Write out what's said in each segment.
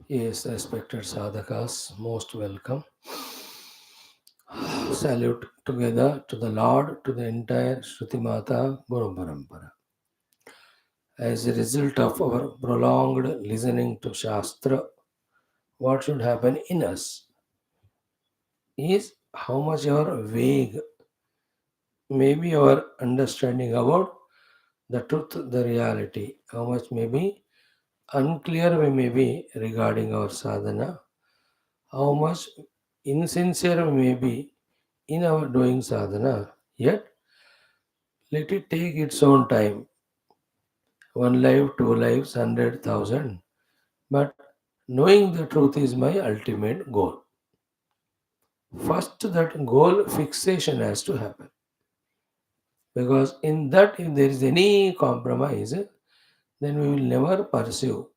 Yes, respected sadhakas, most welcome. Salute together to the Lord, to the entire Shruti Mata Guru Parampara. As a result of our prolonged listening to Shastra, what should happen in us is how much our vague, maybe our understanding about the truth, the reality, how much maybe unclear we may be regarding our sadhana, how much insincere we may be in our doing sadhana, yet let it take its own time. One life, two lives, 100,000. But knowing the truth is my ultimate goal. First, that goal fixation has to happen. Because in that, if there is any compromise, then we will never pursue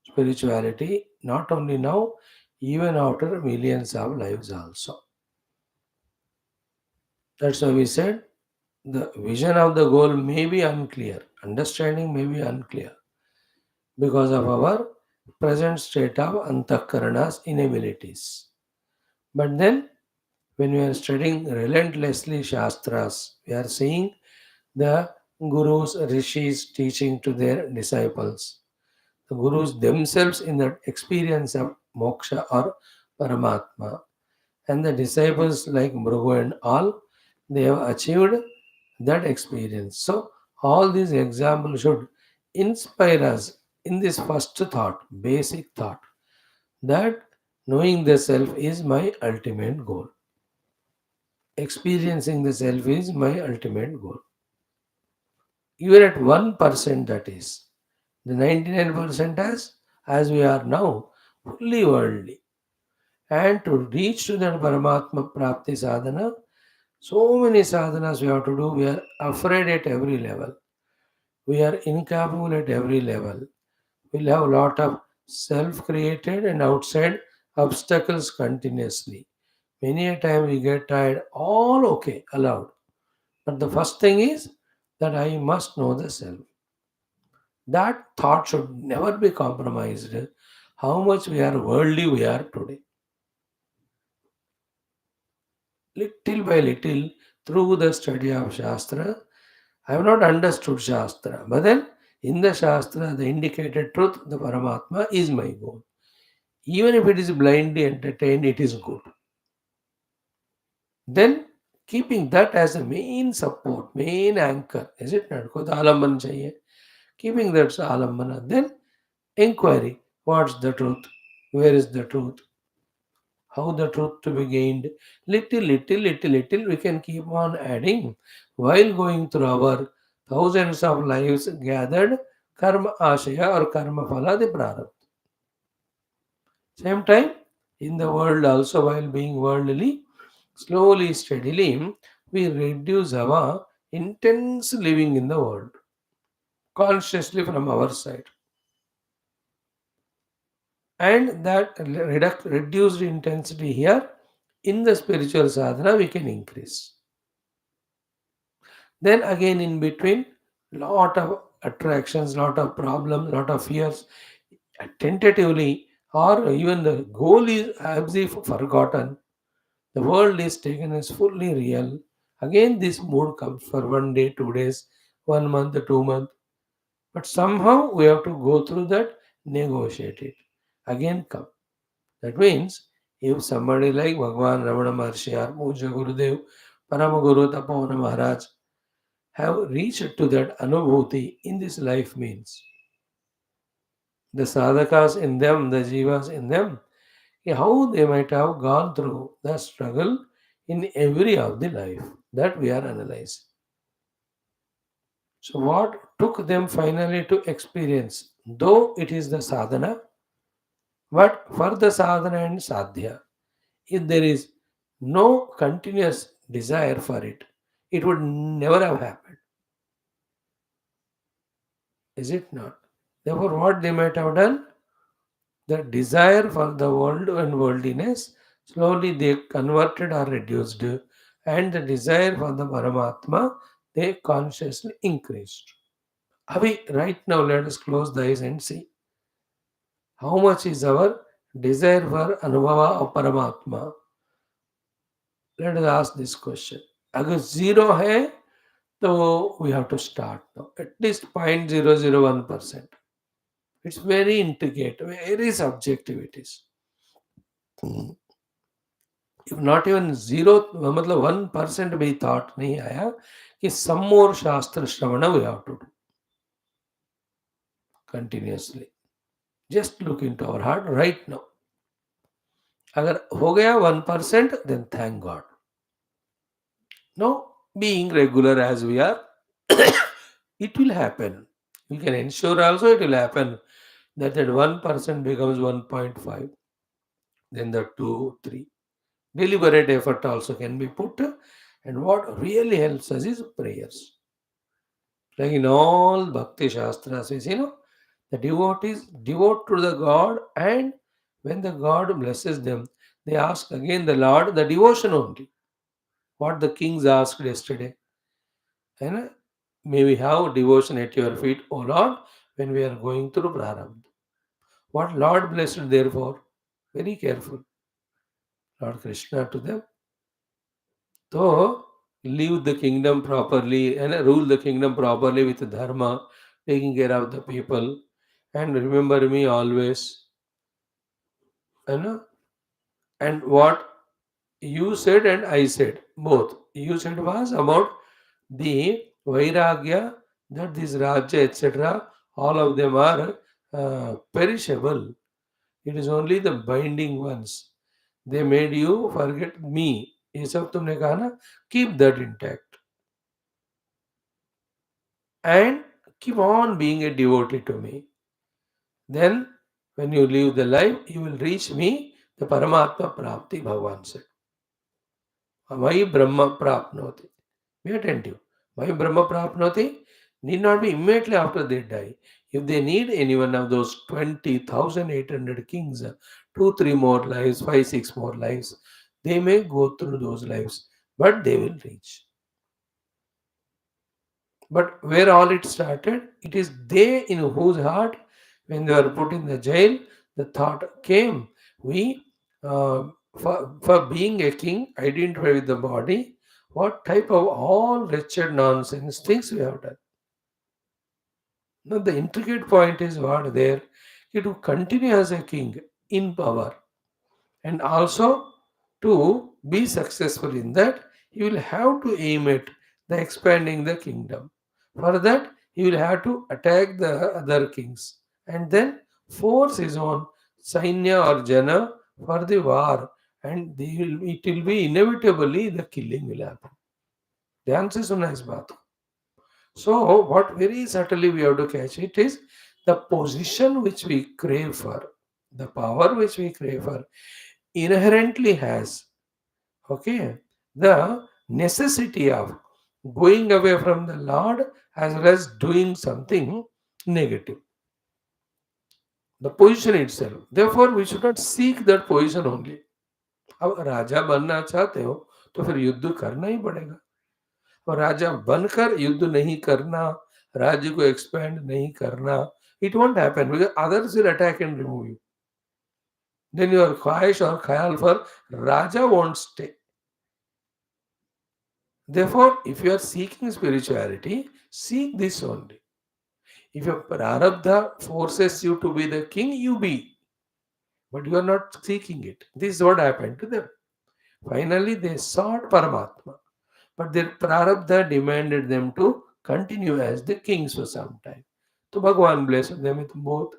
spirituality, not only now, even after millions of lives also. That's why we said the vision of the goal may be unclear, understanding may be unclear because of our present state of antakarana's inabilities. But then, when we are studying relentlessly Shastras, we are seeing the gurus, rishis teaching to their disciples. The gurus themselves in the experience of moksha or paramatma, and the disciples like Bhrugu and all, they have achieved that experience. So, all these examples should inspire us in this first thought, basic thought, that knowing the self is my ultimate goal. Experiencing the self is my ultimate goal. Even at 1%, that is. The 99% as we are now, fully worldly. And to reach to that Paramatma Prapti sadhana, so many sadhanas we have to do. We are afraid at every level. We are incapable at every level. We'll have a lot of self-created and outside obstacles continuously. Many a time we get tired, all okay, allowed. But the first thing is that I must know the self. That thought should never be compromised. How much we are worldly we are today. Little by little, through the study of Shastra, I have not understood Shastra. But then, in the Shastra, the indicated truth, the Paramatma, is my goal. Even if it is blindly entertained, it is good. Then, keeping that as a main support, main anchor, is it not? खुद आलम्बन चाहिए. Keeping that as alambana, then inquiry, what's the truth? Where is the truth? How the truth to be gained? Little, we can keep on adding while going through our thousands of lives gathered karma ashaya or karma phala, the prarabdha. Same time, in the world also, while being worldly, slowly, steadily, we reduce our intense living in the world consciously from our side. And that reduced intensity here in the spiritual sadhana we can increase. Then again in between, lot of attractions, lot of problems, lot of fears, tentatively, or even the goal is as if forgotten. The world is taken as fully real. Again, this mood comes for 1 day, 2 days, 1 month, 2 months. But somehow we have to go through that, negotiate it. Again come. That means if somebody like Bhagwan Ramana Maharshi or Puja Gurudev, Parama Guru Tapavana Maharaj have reached to that anubhuti in this life means the sadhakas in them, the jivas in them, how they might have gone through the struggle in every of the life that we are analyzing. So what took them finally to experience, though it is the sadhana, but for the sadhana and sadhya, if there is no continuous desire for it, it would never have happened. Is it not? Therefore, what they might have done, the desire for the world and worldliness, slowly they converted or reduced, and the desire for the Paramatma, they consciously increased. Abhi, right now, let us close the eyes and see how much is our desire for Anubhava of Paramatma. Let us ask this question. अगर zero है तो we have to start now. At least 0.001%. It's very intricate, very subjective it is. If not even zero, मतलब 1% भी thought नहीं आया कि some more शास्त्र श्रवण we have to do continuously. Just look into our heart right now. अगर हो गया 1%, then thank God. No, being regular as we are, it will happen. We can ensure also it will happen that 1% becomes 1.5, then the 2, 3. Deliberate effort also can be put, and what really helps us is prayers. Like in all Bhakti Shastras, we see, the devotees devote to the God, and when the God blesses them, they ask again the Lord the devotion only. What the kings asked yesterday. And may we have devotion at your feet, O Lord, when we are going through Prarabdha. What Lord blessed therefore? Very careful. Lord Krishna to them. So, live the kingdom properly and rule the kingdom properly with dharma, taking care of the people, and remember me always. You know, and what you said and I said, both. You said was about the Vairagya, that this Raja, etc., all of them are perishable. It is only the binding ones. They made you forget me. ये सब तुमने कहा ना, keep that intact and keep on being a devotee to me. Then, when you live the life, you will reach me, the Paramatma Prapti, Bhagavan said. Why Brahma Prapnoti? Be attentive. Why Brahma Prapnoti? Need not be immediately after they die. If they need any one of those 20,800 kings, 2, 3 more lives, 5, 6 more lives, they may go through those lives, but they will reach. But where all it started, it is they in whose heart, when they were put in the jail, the thought came, we, for being a king, identify with the body, what type of all wretched nonsense things we have done. Now the intricate point is what there, to continue as a king in power, and also to be successful in that, he will have to aim at the expanding the kingdom. For that, he will have to attack the other kings and then force his own Sainya or Jana for the war, and it will be inevitably the killing will happen. ध्यान से सुनना इस बात को. So, what very subtly we have to catch it is the position which we crave for, the power which we crave for, inherently has, okay, the necessity of going away from the Lord as well as doing something negative. The position itself. Therefore, we should not seek that position only. अब राजा बनना चाहते हो तो फिर युद्ध करना ही पड़ेगा. और राजा बनकर युद्ध नहीं करना, राज्य को एक्सपेंड नहीं करना, it won't happen because others will attack and remove you. Then your ख्वाहिश और ख्याल for raja won't stay. Therefore, if you are seeking spirituality, seek this only. If your prarabdha forces you to be the king, you be. But you are not seeking it. This is what happened to them. Finally, they sought Paramatma. But their prarabdha demanded them to continue as the kings for some time. So Bhagavan blessed them with both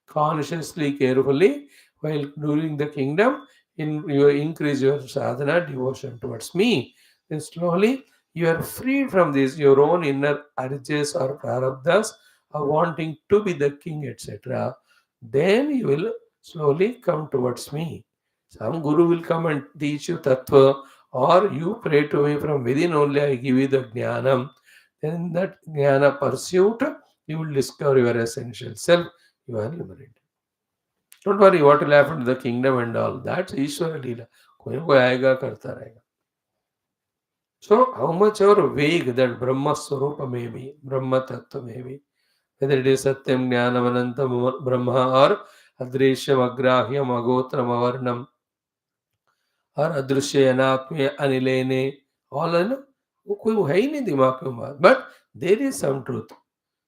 consciously, carefully, while ruling the kingdom, you increase your sadhana, devotion towards me. Then slowly you are freed from this, your own inner urges or prarabdhas of wanting to be the king, etc., then you will slowly come towards me. Some guru will come and teach you tattva, or you pray to me from within only, I give you the jnanam. Then in that jnana pursuit, you will discover your essential self, you are liberated. Don't worry what will happen to the kingdom and all. That's Ishwara Leela. कोई ना कोई आएगा करता रहेगा. So, how much ever vague that Brahma Swarupa may be, Brahma Tattva may be, whether it is Satyam, Jnanam, Anantam, Brahma, or Adrishyam, Agrahyam, Agotram, Avarnam, or Adrushya, Anatmya, Anilene, all है ना, वो कोई है ही नहीं दिमाग में बात. But there is some truth.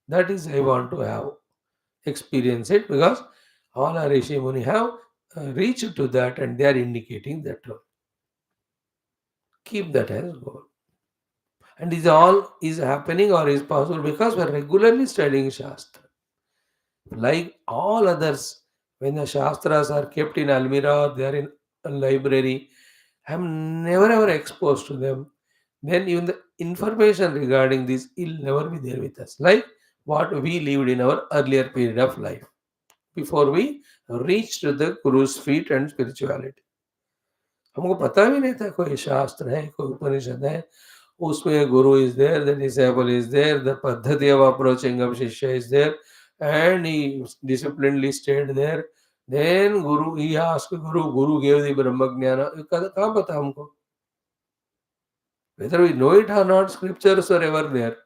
That is I want to have experience it, because all our Rishi Muni have reached to that and they are indicating that truth. Keep that as goal. And this all is happening or is possible because we are regularly studying Shastra. Like all others, when the Shastras are kept in Almira or they are in a library, I am never ever exposed to them. Then even the information regarding this will never be there with us. Like what we lived in our earlier period of life before we reached the Guru's feet and spirituality. हमको पता भी नहीं था कोई शास्त्र है, कोई उपनिषद है, उसमें guru is there, the disciple is there, the paddhati of approaching of shishya is there, and he disciplinedly stayed there. Then guru, he asked guru gave the brahma jnana. कहाँ पता हमको? Whether we know it or not, scriptures were ever there.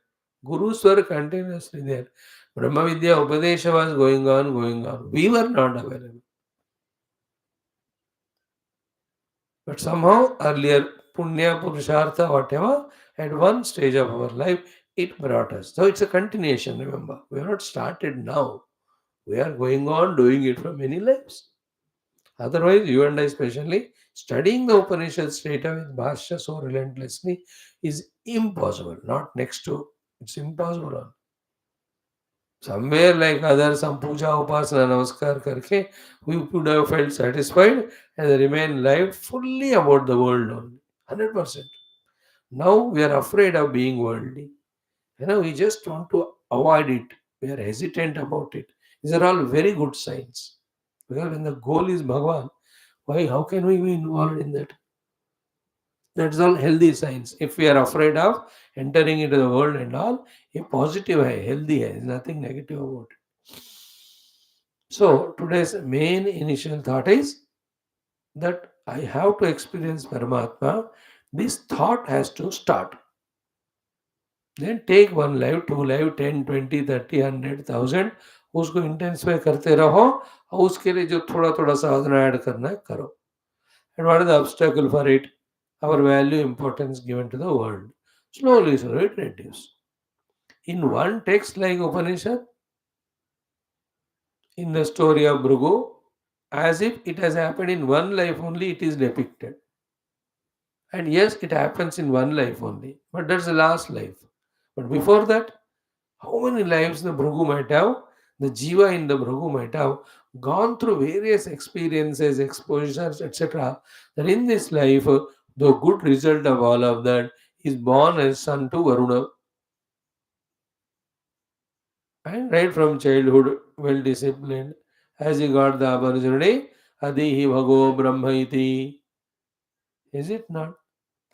Gurus were continuously there. Brahma Vidya Upadesha was going on, going on. We were not available. But somehow earlier, Punya, Purushartha, whatever, at one stage of our life, it brought us. So it's a continuation, remember. We have not started now. We are going on doing it for many lives. Otherwise, you and I especially, studying the Upanishad straight away with Bhashya so relentlessly is impossible. Not next to, it's impossible. Somewhere like others, some puja, upasana, namaskar karke, we would have felt satisfied and remain life fully about the world only. 100%. Now we are afraid of being worldly. We just want to avoid it. We are hesitant about it. These are all very good signs. Because when the goal is Bhagavan, why, how can we be involved in that? That's all healthy signs. If we are afraid of entering into the world and all, a positive hai, healthy hai, there's nothing negative about it. So today's main initial thought is that I have to experience Paramatma. This thought has to start. Then take one life, two life, 10, 20, 30, 100, 1000, उसको intensify करते रहो और उसके लिए जो थोड़ा थोड़ा साधना add करना है करो. And what is the obstacle for it? Our value importance given to the world. Slowly, slowly it reduces. In one text like Upanishad, in the story of Bhrugu, as if it has happened in one life only, it is depicted. And yes, it happens in one life only, but that's the last life. But before that, how many lives the Bhrugu might have, the Jiva in the Bhrugu might have gone through various experiences, exposures, etc. That in this life, the good result of all of that is born as son to Varuna. And right from childhood, well disciplined, as he got the opportunity, Adihi Bhago Brahma iti. Is it not?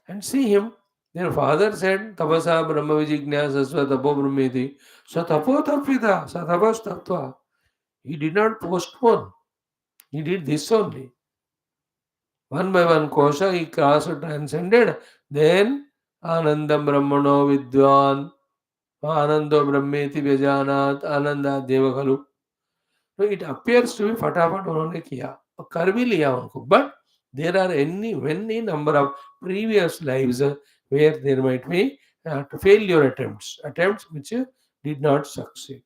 And see him. Their father said, Tapasa Brahma Vijignyasasva Tapo Brahmiti. So Tapo Tapita, Satapas Tattva. He did not postpone. He did this only. One by one kosha he crossed, transcended. Then Anandam Brahmano Vidwan, Anando Brahmeti Vyajanat, Ananda Devakalu. So it appears to be फटाफट उन्होंने किया और कर भी लिया उनको. But there are many number of previous lives where there might be failure attempts which did not succeed.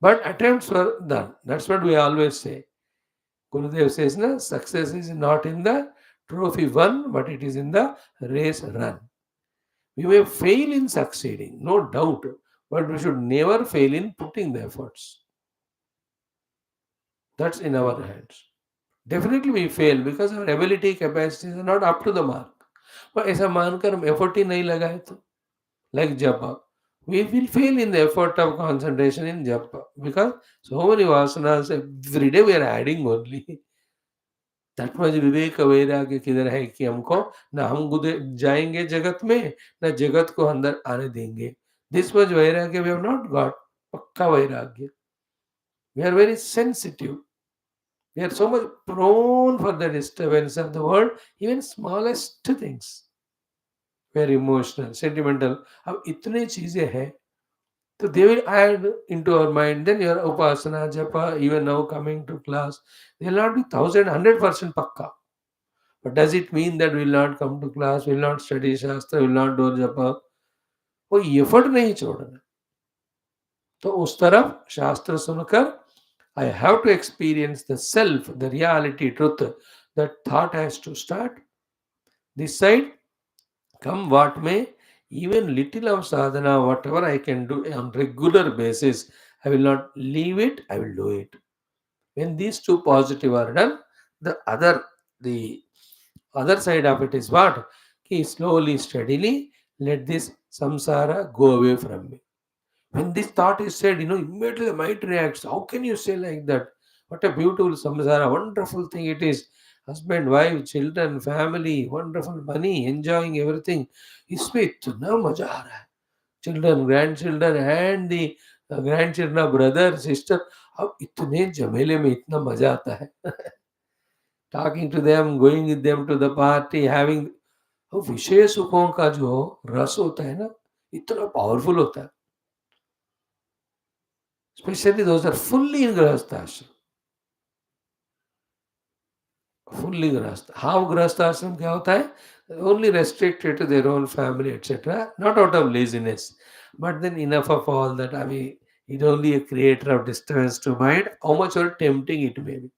But attempts were done. That's what we always say. Gurudev says, na, success is not in the trophy won, but it is in the race run. We may fail in succeeding, no doubt, but we should never fail in putting the efforts. That's in our hands. Definitely we fail because our ability capacities are not up to the mark. पर ऐसा मानकर हम effort ही नहीं लगाए तो, like japa, we will fail in the effort of concentration in japa because so many vasanas every day we are adding only. That much विवेक वैराग्य किधर है कि हमको ना हम जाएंगे जगत में, ना जगत को अंदर आने देंगे. This much वैराग्य we have not got. पक्का वैराग्य. We are very sensitive. We are so much prone for the disturbance of the world, even smallest things. We are emotional, sentimental. अब इतने चीजें हैं, so they will add into our mind. Then your upasana, japa, even now coming to class, they will not be 100% pakka. But does it mean that we will not come to class, will not study shastra, will not do japa? कोई effort नहीं छोड़ना. तो उस तरफ शास्त्र सुनकर I have to experience the self, the reality, truth. That thought has to start. This side, come what may, even little of sadhana, whatever I can do on regular basis, I will not leave it, I will do it. When these two positive are done, the other side of it is what? Ki slowly, steadily, let this samsara go away from me. When this thought is said, immediately the mind reacts. How can you say like that? What a beautiful samsara, wonderful thing it is. Husband, wife, children, family, wonderful money, enjoying everything. इसमें इतना मजा आ रहा है. Children, grandchildren, and the grandchildren, brother, sister. अब इतने झमेले में इतना मजा आता है. Talking to them, going with them to the party, having. वो विषय सुखों का जो रस होता है ना, इतना पावरफुल होता है. Especially those are fully in grahastha ashram. Fully grahastha. Half grahastha ashram क्या होता है? Only restricted to their own family, etc. Not out of laziness. But then enough of all that. I mean, it only a creator of disturbance to mind. How much or tempting it may be.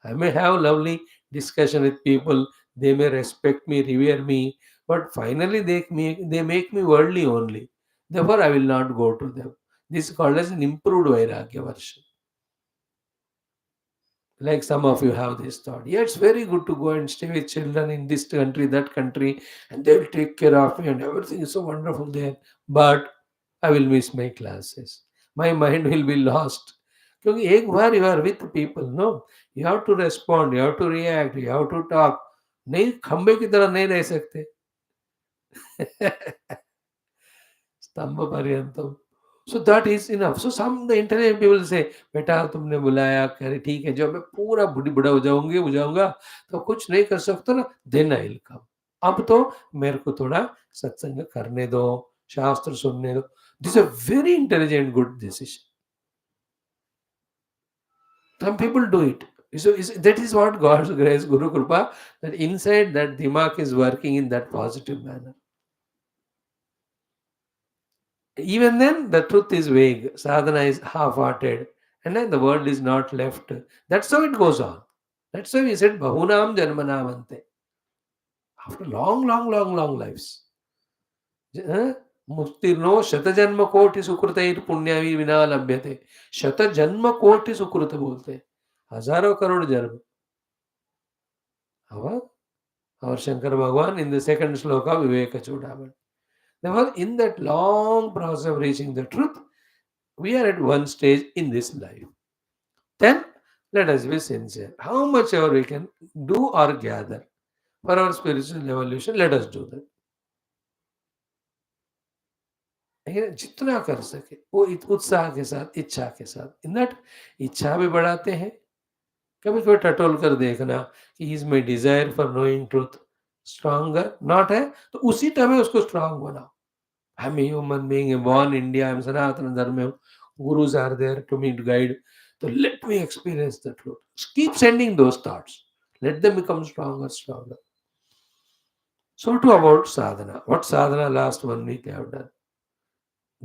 I may have lovely discussion with people. They may respect me, revere me. But finally they make me worldly only. Therefore, I will not go to them. This is called as an improved vairagya version. Like some of you have this thought. Yeah, it's very good to go and stay with children in this country, that country, and they will take care of me, and everything is so wonderful there. But I will miss my classes. My mind will be lost. क्योंकि एक बार you are with people, no, you have to respond, you have to react, you have to talk. नहीं, खंबे की तरह नहीं रह सकते. स्तंभ पर्यंतम. So that is enough. So some the intelligent people say, बेटा तुमने बुलाया, कह रहे ठीक है, जब मैं पूरा बुढ़ा हो जाऊंगा तो कुछ नहीं कर सकता ना, then I will come. अब तो मेरे को थोड़ा सत्संग करने दो, शास्त्र सुनने दो. This is a very intelligent, good decision. Some people do it. So that is what God's grace, Guru Kripa, that inside that dimag is working in that positive manner. Even then, the truth is vague. Sadhana is half-hearted. And then the world is not left. That's how it goes on. That's why we said, Bahunam Janmanamante. After long, long, long, long lives. Muktirno Shatajanma Koti Sukrutair Punyavi Vina Labhyate. Shatajanma Koti Sukruta bolte. Hazaro Karod Janma. Our Shankara Bhagwan in the second sloka Viveka Chodavan. Therefore, in that long process of reaching the truth, we are at one stage in this life. Then let us be sincere. How much ever we can do or gather for our spiritual evolution, let us do that. लेकिन जितना कर सके वो उत्साह के साथ, इच्छा के साथ. इन दैट इच्छा भी बढ़ाते हैं. कभी कभी टटोल कर देखना कि is my desire for knowing truth stronger not है, तो उसी टाइम उसको स्ट्रांग बनाओ. I am human being born India, I am Sanatan Dharma में, gurus are there to me to guide. So let me experience the truth. Keep sending those thoughts. Let them become stronger, stronger. So too about sadhana. What sadhana last 1 week I have done?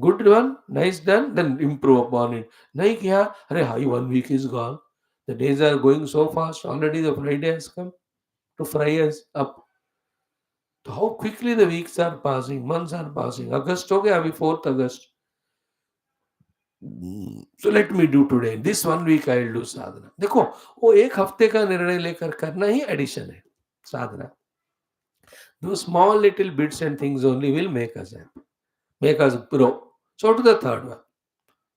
Good one, nice done, then improve upon it. Nahi kiya, अरे high 1 week is gone. The days are going so fast. Already the Friday has come to fry us up. So how quickly the weeks are passing, months are passing. August हो गया, अभी 4th August. So let me do today. This 1 week I will do sadhana. देखो वो एक हफ्ते का निर्णय लेकर करना ही एडिशन है साधना. Those small little bits and things only will make us happy, make us grow. So to the third one.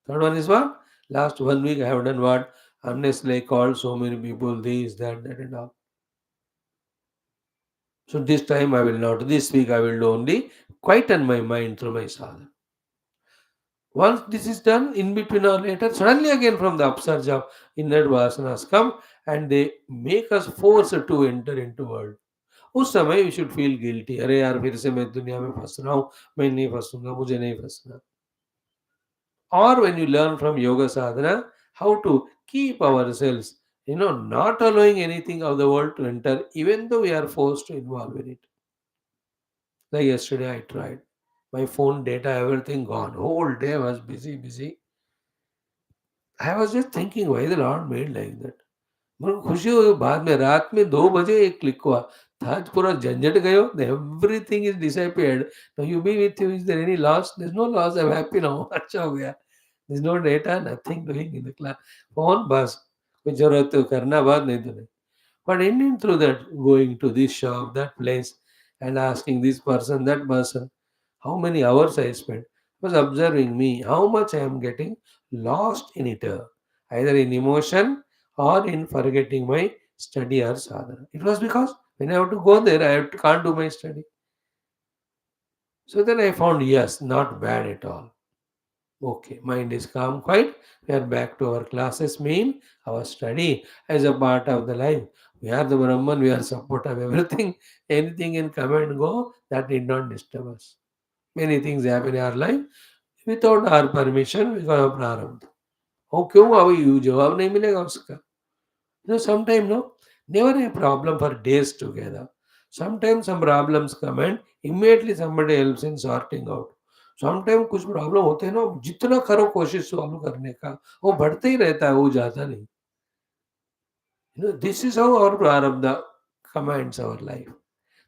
Third one is what? Last 1 week I have done what? Honestly, I called so many people, this, that, and all. So this time I will not. This week I will do only quieten my mind through my sadhana. Once this is done, in between or later, suddenly again from the upsurge of inner vasanas come and they make us force to enter into world. उस समय we should feel guilty. अरे यार फिर से मैं दुनिया में फंस रहा हूँ, मैं नहीं फंसूंगा, मुझे नहीं फंसना. Or when you learn from yoga sadhana how to keep ourselves, not allowing anything of the world to enter, even though we are forced to involve in it. Like yesterday, I tried. My phone data, everything gone. Whole day I was busy, busy. I was just thinking why the Lord made like that. मेरे को खुशी हुई बाद में रात में 2 बजे एक क्लिक हुआ था पूरा झंझट गयो everything is disappeared now you be with you is there any loss there is no loss I am happy now अच्छा हो गया there is no data nothing doing in the class phone बस कोई जरूरत तो करना बात नहीं तो नहीं. But Indian through that, going to this shop, that place, and asking this person, that person, how many hours I spent, was observing me, how much I am getting lost in it, either in emotion or in forgetting my study or sadhana. It was because when I have to go there, can't do my study. So then I found, yes, not bad at all. Okay, mind is calm, quiet. We are back to our classes, mean our study as a part of the life. We are the Brahman, we are support of everything. Anything can come and go, that did not disturb us. Many things happen in our life without our permission because of prarabdha. Oh, क्यों अभी जवाब नहीं मिलेगा उसका. Sometimes no, never a problem for days together. Sometimes some problems come and immediately somebody helps in sorting out. Sometimes कुछ problem होते हैं ना जितना करो कोशिश सॉल्व करने का वो बढ़ते ही रहता है वो जाता नहीं. This is how our prarabdha commands our life.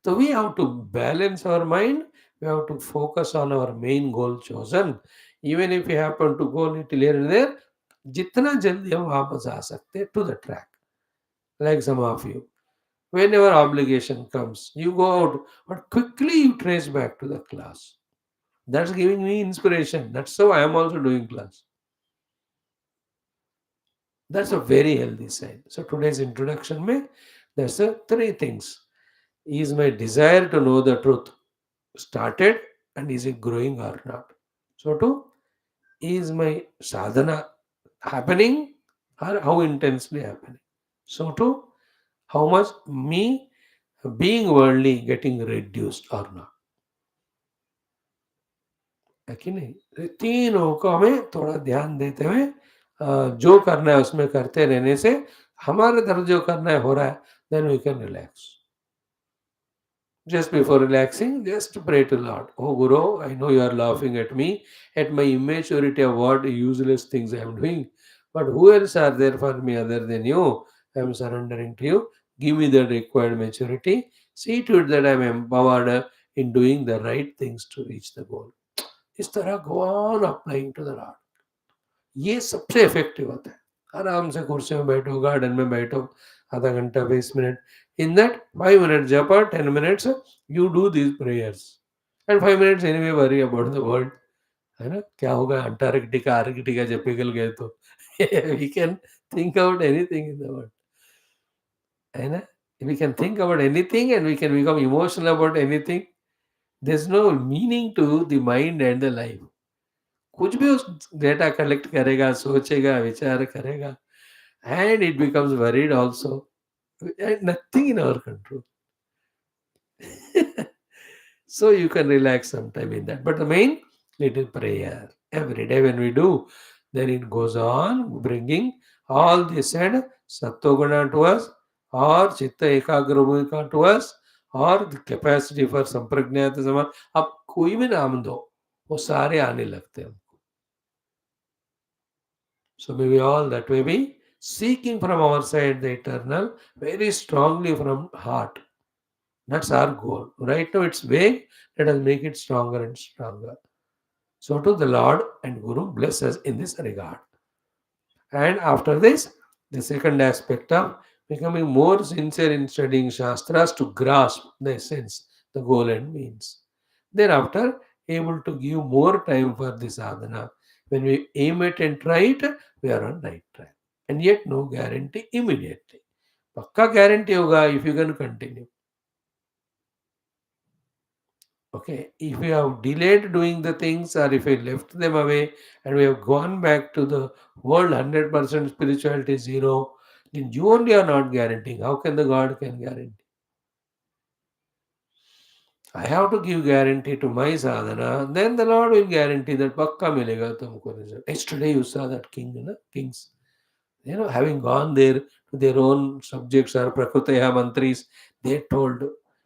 So we have to balance our mind. We have to focus on our main goal chosen. Even if we happen to go little here and there, जितना जल्दी हम वापस आ सकते हैं to the track. Like some of you. Whenever obligation comes, you go out, but quickly you trace back to the class. That's giving me inspiration. That's how I am also doing class. That's a very healthy sign. So today's introduction may there's three things. Is my desire to know the truth started and is it growing or not? So two, is my sadhana happening or how intensely happening? So two, how much me being worldly getting reduced or not? है कि नहीं? ये तीनों को हमें थोड़ा ध्यान देते हुए जो करना है उसमें करते रहने से हमारे तरफ जो करना है हो रहा है then we can relax. Just before relaxing, just pray to Lord. Oh Guru, I know you are laughing at me, at my immaturity of what useless things I am doing. But who else are there for me other than you? I am surrendering to you. Give me the required maturity. See to it that I am empowered in doing the right things to reach the goal. इस तरह go on applying to the Lord. ये सबसे effective होता है. आराम से कुर्सी में बैठो, गार्डन में बैठो, आधा घंटा 20 minute. In that 5 minutes japa, 10 minutes, you do these prayers. And 5 minutes anyway worry about the world. है ना क्या होगा अंटार्कटिका आर्कटिका जब पिघल गए तो we can think about anything in the world. है ना we can think about anything and we can become emotional about anything. There's no meaning to the mind and the life. कुछ भी उस data collect करेगा सोचेगा विचार करेगा and it becomes worried also. And nothing in our control. So you can relax sometime in that. But the main little prayer every day when we do, then it goes on bringing all this said sattoguna to us, or chitta ekagrabhumika to us, or the capacity for sampragnata saman. अब कोई भी नाम दो वो सारे आने लगते हैं. So maybe all that may be seeking from our side the eternal very strongly from heart. That's our goal. Right now it's vague. Let us make it stronger and stronger. So to the Lord and Guru bless us in this regard. And after this, the second aspect of becoming more sincere in studying Shastras to grasp the essence. the goal and means. Thereafter, able to give more time for the sadhana. When we aim it and try it, we are on right track. And yet, no guarantee immediately. Pakka guarantee hoga if you can continue. Okay, if we have delayed doing the things or if we left them away and we have gone back to the world 100% spirituality zero, then you only are not guaranteeing. How can the God can guarantee? I have to give guarantee to my sadhana, then the Lord will guarantee that pakka milega tumko result. Yesterday you saw that king, kings, having gone there to their own subjects or Prakutaya mantris, they told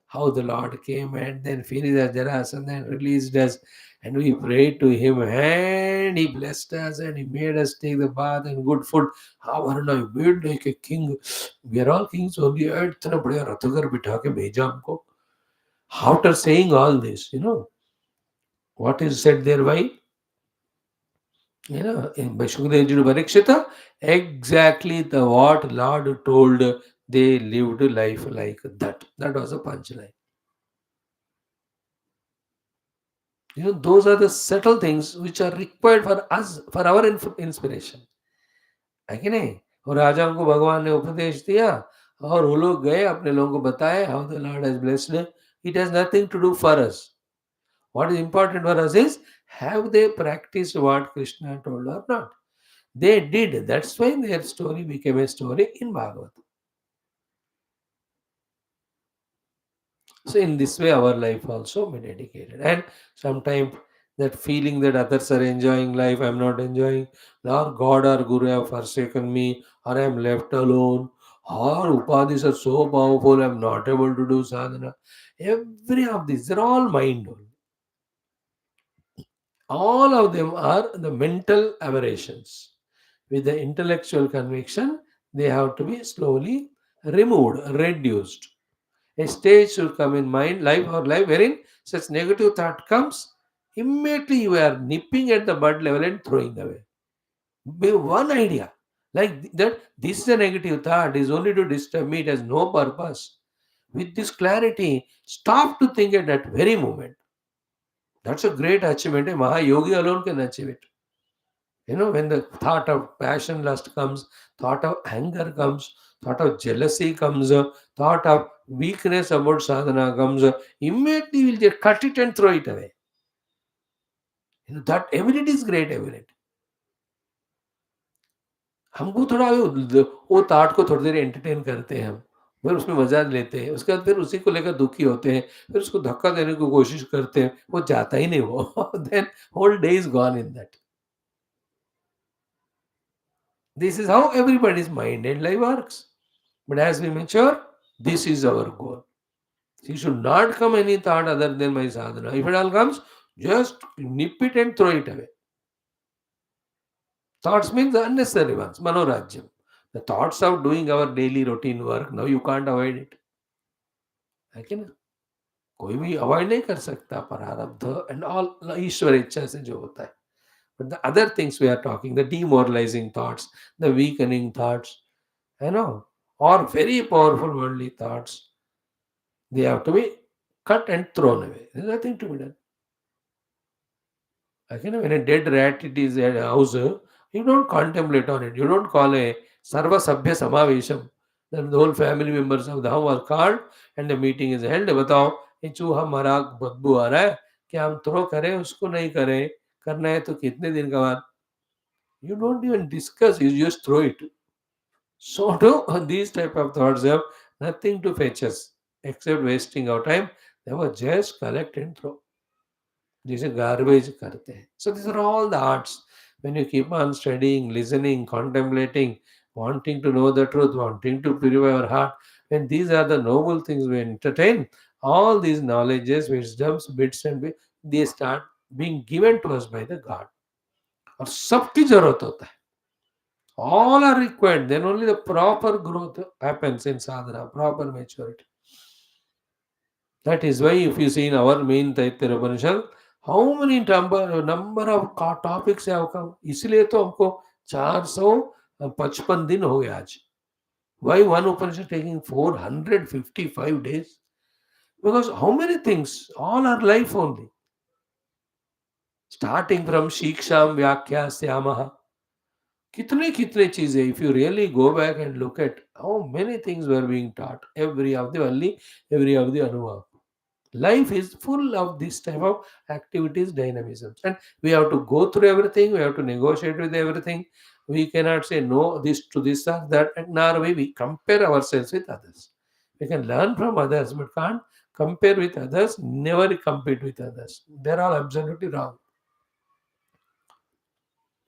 how the Lord came and then finished us Jaras and then released us. And we prayed to him and he blessed us and he made us take the bath and good food. How Varuna, you made like a king. We are all kings only. इतना बड़े रथगर बिठा के भेजा हमको. After saying all this, what is said there by? By Shukadevji to Parikshita, exactly the what Lord told, they lived life like that. That was a punchline. Those are the subtle things which are required for us, for our inspiration. है कि नहीं? और राजाओं को भगवान ने उपदेश दिया और वो लोग गए अपने लोगों को बताए how the Lord has blessed. It has nothing to do for us. What is important for us is have they practiced what Krishna told or not? They did. That's why their story became a story in Bhagavad. So in this way, our life also be dedicated. And sometimes that feeling that others are enjoying life, I'm not enjoying, or God or Guru have forsaken me, or I'm left alone, or upadhis are so powerful, I'm not able to do sadhana. Every of these, they're all mind only. All of them are the mental aberrations. With the intellectual conviction, they have to be slowly removed, reduced. A stage should come in mind, life or life, wherein such negative thought comes, immediately you are nipping at the bud level and throwing away. Be one idea. Like that, this is a negative thought, is only to disturb me, it has no purpose. With this clarity, stop to think at that very moment. That's a great achievement. A Mahayogi alone can achieve it. When the thought of passion, lust comes, thought of anger comes, thought of jealousy comes, thought of weakness about sadhana comes, immediately we'll just cut it and throw it away. That ability is great ability. हमको थोड़ा वो thought को थोड़ी देर entertain करते हैं हम, फिर उसमें मजा लेते हैं, उसके बाद फिर उसी को लेकर दुखी होते हैं, फिर उसको धक्का देने की कोशिश करते हैं, वो जाता ही नहीं वो. Then whole day is gone in that. This is how everybody's mind and life works. But as we mature, this is our goal. He should not come any thought other than my sadhana. If it all comes, just nip it and throw it away. Thoughts means the unnecessary ones, manorajyam. The thoughts of doing our daily routine work, now you can't avoid it. है कि ना? कोई भी avoid नहीं कर सकता प्रारब्ध and all ईश्वर इच्छा से जो होता है. But the other things we are talking, the demoralizing thoughts, the weakening thoughts, or very powerful worldly thoughts, they have to be cut and thrown away. There's nothing to be done. Like, when a dead rat it is at a house, you don't contemplate on it. You don't call a Sarva Sabhya Samavesham. Then the whole family members of the house are called and the meeting is held. बताओ ये चूहा मरा बदबू आ रहा है क्या हम throw करें उसको नहीं करें करना है तो कितने दिन का बाद. You don't even discuss, you just throw it. So these type of thoughts have nothing to fetch us except wasting our time. They were just collect and throw. जिसे garbage करते हैं. So these are all the arts. When you keep on studying, listening, contemplating, wanting to know the truth, wanting to purify our heart, when these are the noble things we entertain, all these knowledges, wisdoms, bits and bits, they start being given to us by the God. और सबकी जरूरत होता है. All are required. Then only the proper growth happens in sadhana, proper maturity. That is why if you see in our main Taittiriya Upanishad, how many number of topics have come. इसलिए तो हमको 455 दिन हो गए आज. Why one Upanishad taking 455 days? Because how many things? All are life only. Starting from Shiksham Vyakya Syamaha. कितने कितने चीजें, if you really go back and look at how many things were being taught, every of the Valli, every of the Anuvaka. Life is full of this type of activities, dynamisms, and we have to go through everything. We have to negotiate with everything. We cannot say no this to this or that, and nor we compare ourselves with others. We can learn from others, but can't compare with others. Never compete with others. They're all absolutely wrong.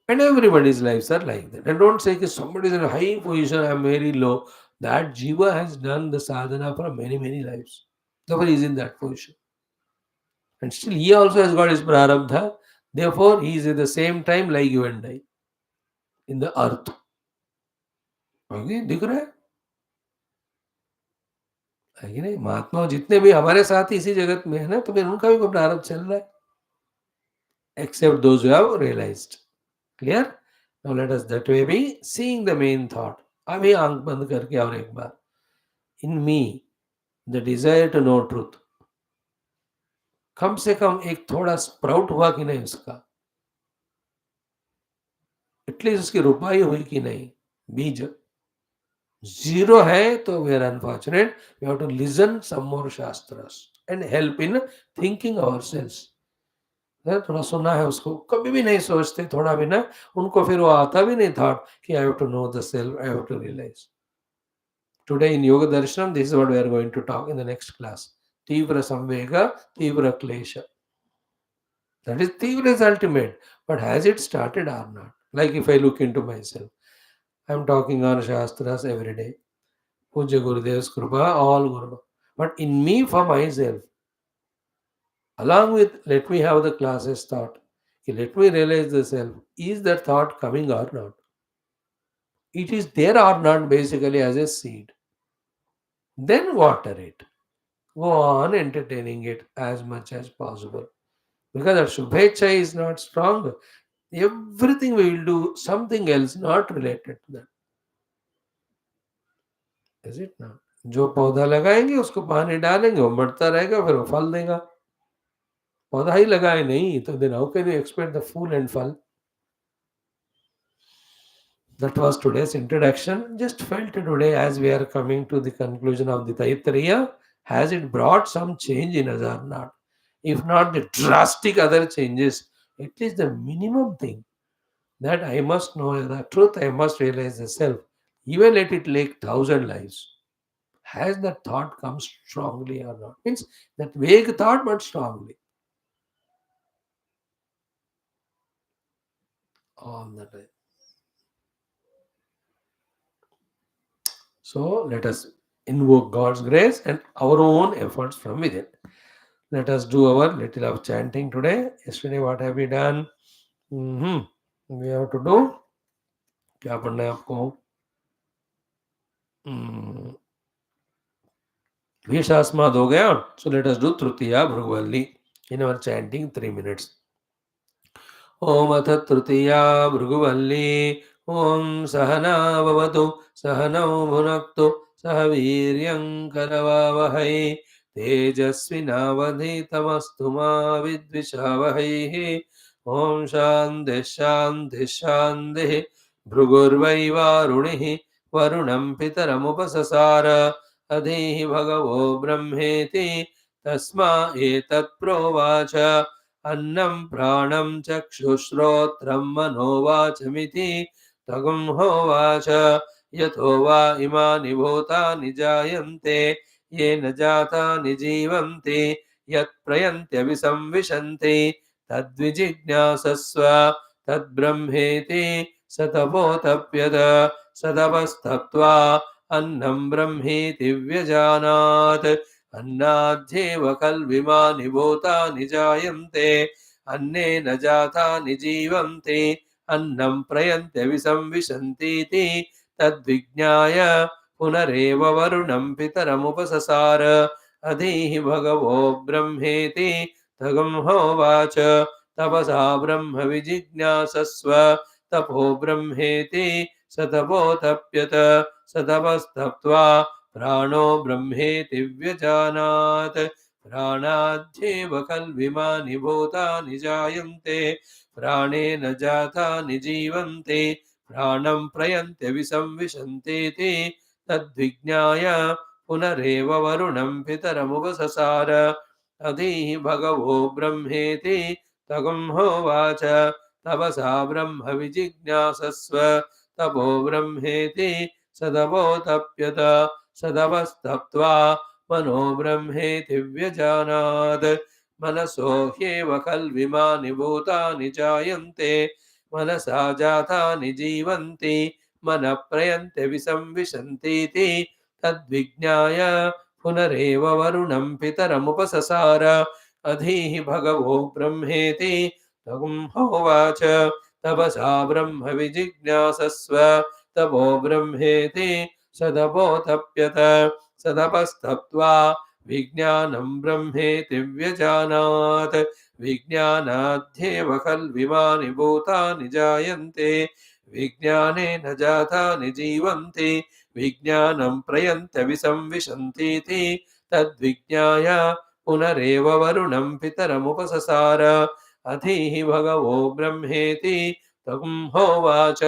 And everybody's lives are like that. And don't say that somebody is in a high position, I'm very low. That Jiva has done the sadhana for many, many lives. Therefore, he is in that position. And still, he also has got his prarabdha. Therefore, he is at the same time like you and I in the earth. Okay, दिख रहा है कि नहीं? महात्मा जितने भी हमारे साथ इसी जगत में है ना, तो फिर उनका भी कोई प्रारब्ध चल रहा है. Except those who have realized. Clear? Now let us that way be seeing the main thought. अभी आंख बंद करके और एक बार. In me, the desire to know truth. कम से कम एक थोड़ा स्प्राउट हुआ कि नहीं उसका. एटलीस्ट उसकी रुपाई हुई कि नहीं. बीज zero है तो we are unfortunate. We have to listen some more shastras and help in thinking ourselves. थोड़ा सुना है उसको, कभी भी नहीं सोचते थोड़ा भी ना, उनको फिर वो आता भी नहीं था कि I have to know the self, I have to realize. Today in Yoga Darshanam, this is what we are going to talk in the next class. Tivra Samvega, Tivra Klesha. That is Tivra is ultimate. But has it started or not? Like if I look into myself, I am talking on Shastras every day. Puja Gurudev's Krupa, all Guru. But in me for myself, along with let me have the classes thought, okay, let me realize the self, is that thought coming or not? It is there or not basically as a seed. Then water it. Go on entertaining it as much as possible. Because that Shubhecha is not strong. Everything we will do something else not related to that. Is it not? जो पौधा लगाएंगे उसको पानी डालेंगे, वो बढ़ता रहेगा, फिर वो फल देगा. पौधा ही लगाए नहीं तो then how can you expect the full and फल? That was today's introduction. Just felt today as we are coming to the conclusion of the Taittiriya, has it brought some change in us or not? If not the drastic other changes, at least the minimum thing that I must know the truth, I must realize the self. Even let it take 1,000 lives. Has that thought come strongly or not? Means that vague thought, but strongly. All the time. So let us invoke God's grace and our own efforts from within. Let us do our little of chanting today. Yesterday, what have we done? We have to do. क्या पढ़ना है आपको? Vishasmad हो गया. So let us do Trutiya Bhrugvalli in our chanting 3 minutes. ओम अथ तृतीया भृगुवल्ली ओम सहना भवतु सहनौ भुनक्तु सह वीर्यं करवावहै तेजस्विनावधीतमस्तु मा विद्विषावहैः ओम शान्तिः शान्तिः शान्तिः भृगुर्वैवारुणिः वरुणं पितरमुपससार अधीः भगवो ब्रह्मेति तस्मा एतत् प्रोवाच अन्नं प्राणं चक्षुश्रोत्रं मनोवाचमिति तगुं होवाच यतो वा इमानि भूतानि जायन्ते येन जातानि जीवन्ति यत्प्रयन्त्यभिसंविशन्ति तद्विजिज्ञासस्व तद्ब्रह्मेति स तपोतप्यत सतपस्तप्त्वा अन्नं ब्रह्मेति व्यजानात् अन्नाध्येव खल्विमानि भूतानि जायन्ते अन्नेन जातानि जीवन्ति अन्नं प्रयन्त्यभिसंविशन्तीति तद्विज्ञाय पुनरेव वरुणं पितरमुपससार अधीः भगवो ब्रह्मेति तगं होवाच तपसा ब्रह्म विजिज्ञासस्व तपो ब्रह्मेति स तपोतप्यत स तपस्तप्त्वा प्राणो ब्रह्मेति व्यजानात् प्राणाद्येव खल्विमानि भूतानि जायन्ते प्राणेन जातानि जीवन्ति प्राणं प्रयन्त्य विसंविशन्तीति तद्विज्ञाय पुनरेव वरुणं पितरमुपससार अधीः भगवो ब्रह्मेति तगं होवाच तपसा ब्रह्म विजिज्ञासस्व तपो ब्रह्मेति सदवोतप्यत सदवस्तप्त्वा मनो ब्रह्मेति व्यजानात् मनसो ह्येव खल्विमानि भूतानि जायन्ते मनसा जातानि जीवन्ति मनः प्रयन्त्य विसंविशन्तीति तद्विज्ञाय पुनरेव वरुणं पितरमुपससार अधीः भगवो ब्रह्मेति तगुं होवाच तपसा ब्रह्म विजिज्ञासस्व तपो ब्रह्मेति सदपोतप्यत सदपस्तप्त्वा विज्ञानं ब्रह्मेति व्यजानात् विज्ञानाध्येव खल्विमानि भूतानि जायन्ते विज्ञानेन जातानि जीवन्ति विज्ञानं प्रयन्त्य विसंविशन्तीति तद्विज्ञाय पुनरेव वरुणं पितरमुपससार अधीः भगवो ब्रह्मेति तगुं होवाच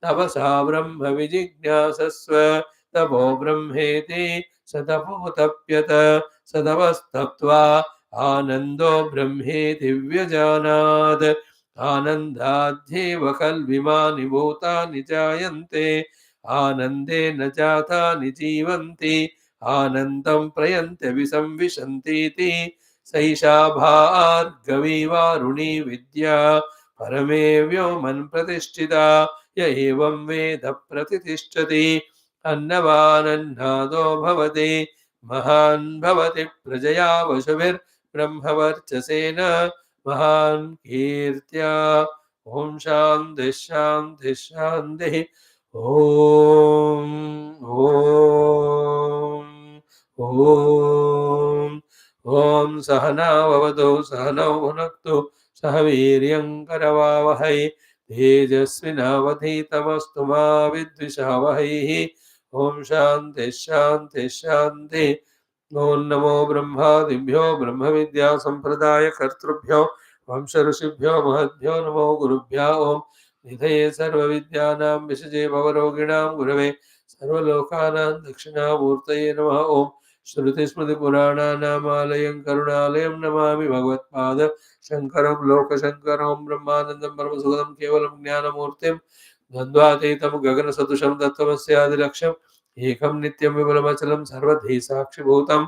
तपसा ब्रह्म विजिज्ञासस्व तपो ब्रह्मेति सतपोतप्यत सदवस्तप्त्वा आनन्दो ब्रह्मेति व्यजानात् आनन्दाध्येव खल्विमानि भूतानि जायन्ते आनन्देन जातानि जीवन्ति आनन्दं प्रयन्त्य विसंविशन्तीति सैषा भार्गवी वारुणी विद्या परमे व्योमन् प्रतिष्ठिता य एवं वेद प्रतिष्ठति अन्नवानन्नादो भवति महान् भवति प्रजया वशुभिर्ब्रह्मवर्चसेन महान् कीर्त्या ॐ शान्तिः शान्तिः शान्तिः ॐ ॐ सहनाववतु सहनौ भुनक्तु सह वीर्यङ्करवावहै तेजस्विनावधीतमस्तु मा विद्विषावहैः ॐ शान्तिः शान्तिः शान्तिः ॐ नमो ब्रह्मादिभ्यो ब्रह्मविद्यासम्प्रदायकर्तृभ्यो वंशऋषिभ्यो महद्भ्यो नमो गुरुभ्यो ॐ निधये सर्वविद्यानां विषजे भवरोगिणां गुरवे सर्वलोकानां दक्षिणामूर्तये नमः ॐ श्रुतिस्मृतिपुराणानामालयं करुणालयं नमामि भगवत्पाद शङ्करं लोकशङ्करं ब्रह्मानन्दं परमसुखदं केवलं ज्ञानमूर्तिं द्वन्द्वातीतं गगनसदृशं तत्त्वमस्यादिलक्ष्यम् एकं नित्यं विमलमचलं सर्वधी साक्षिभूतं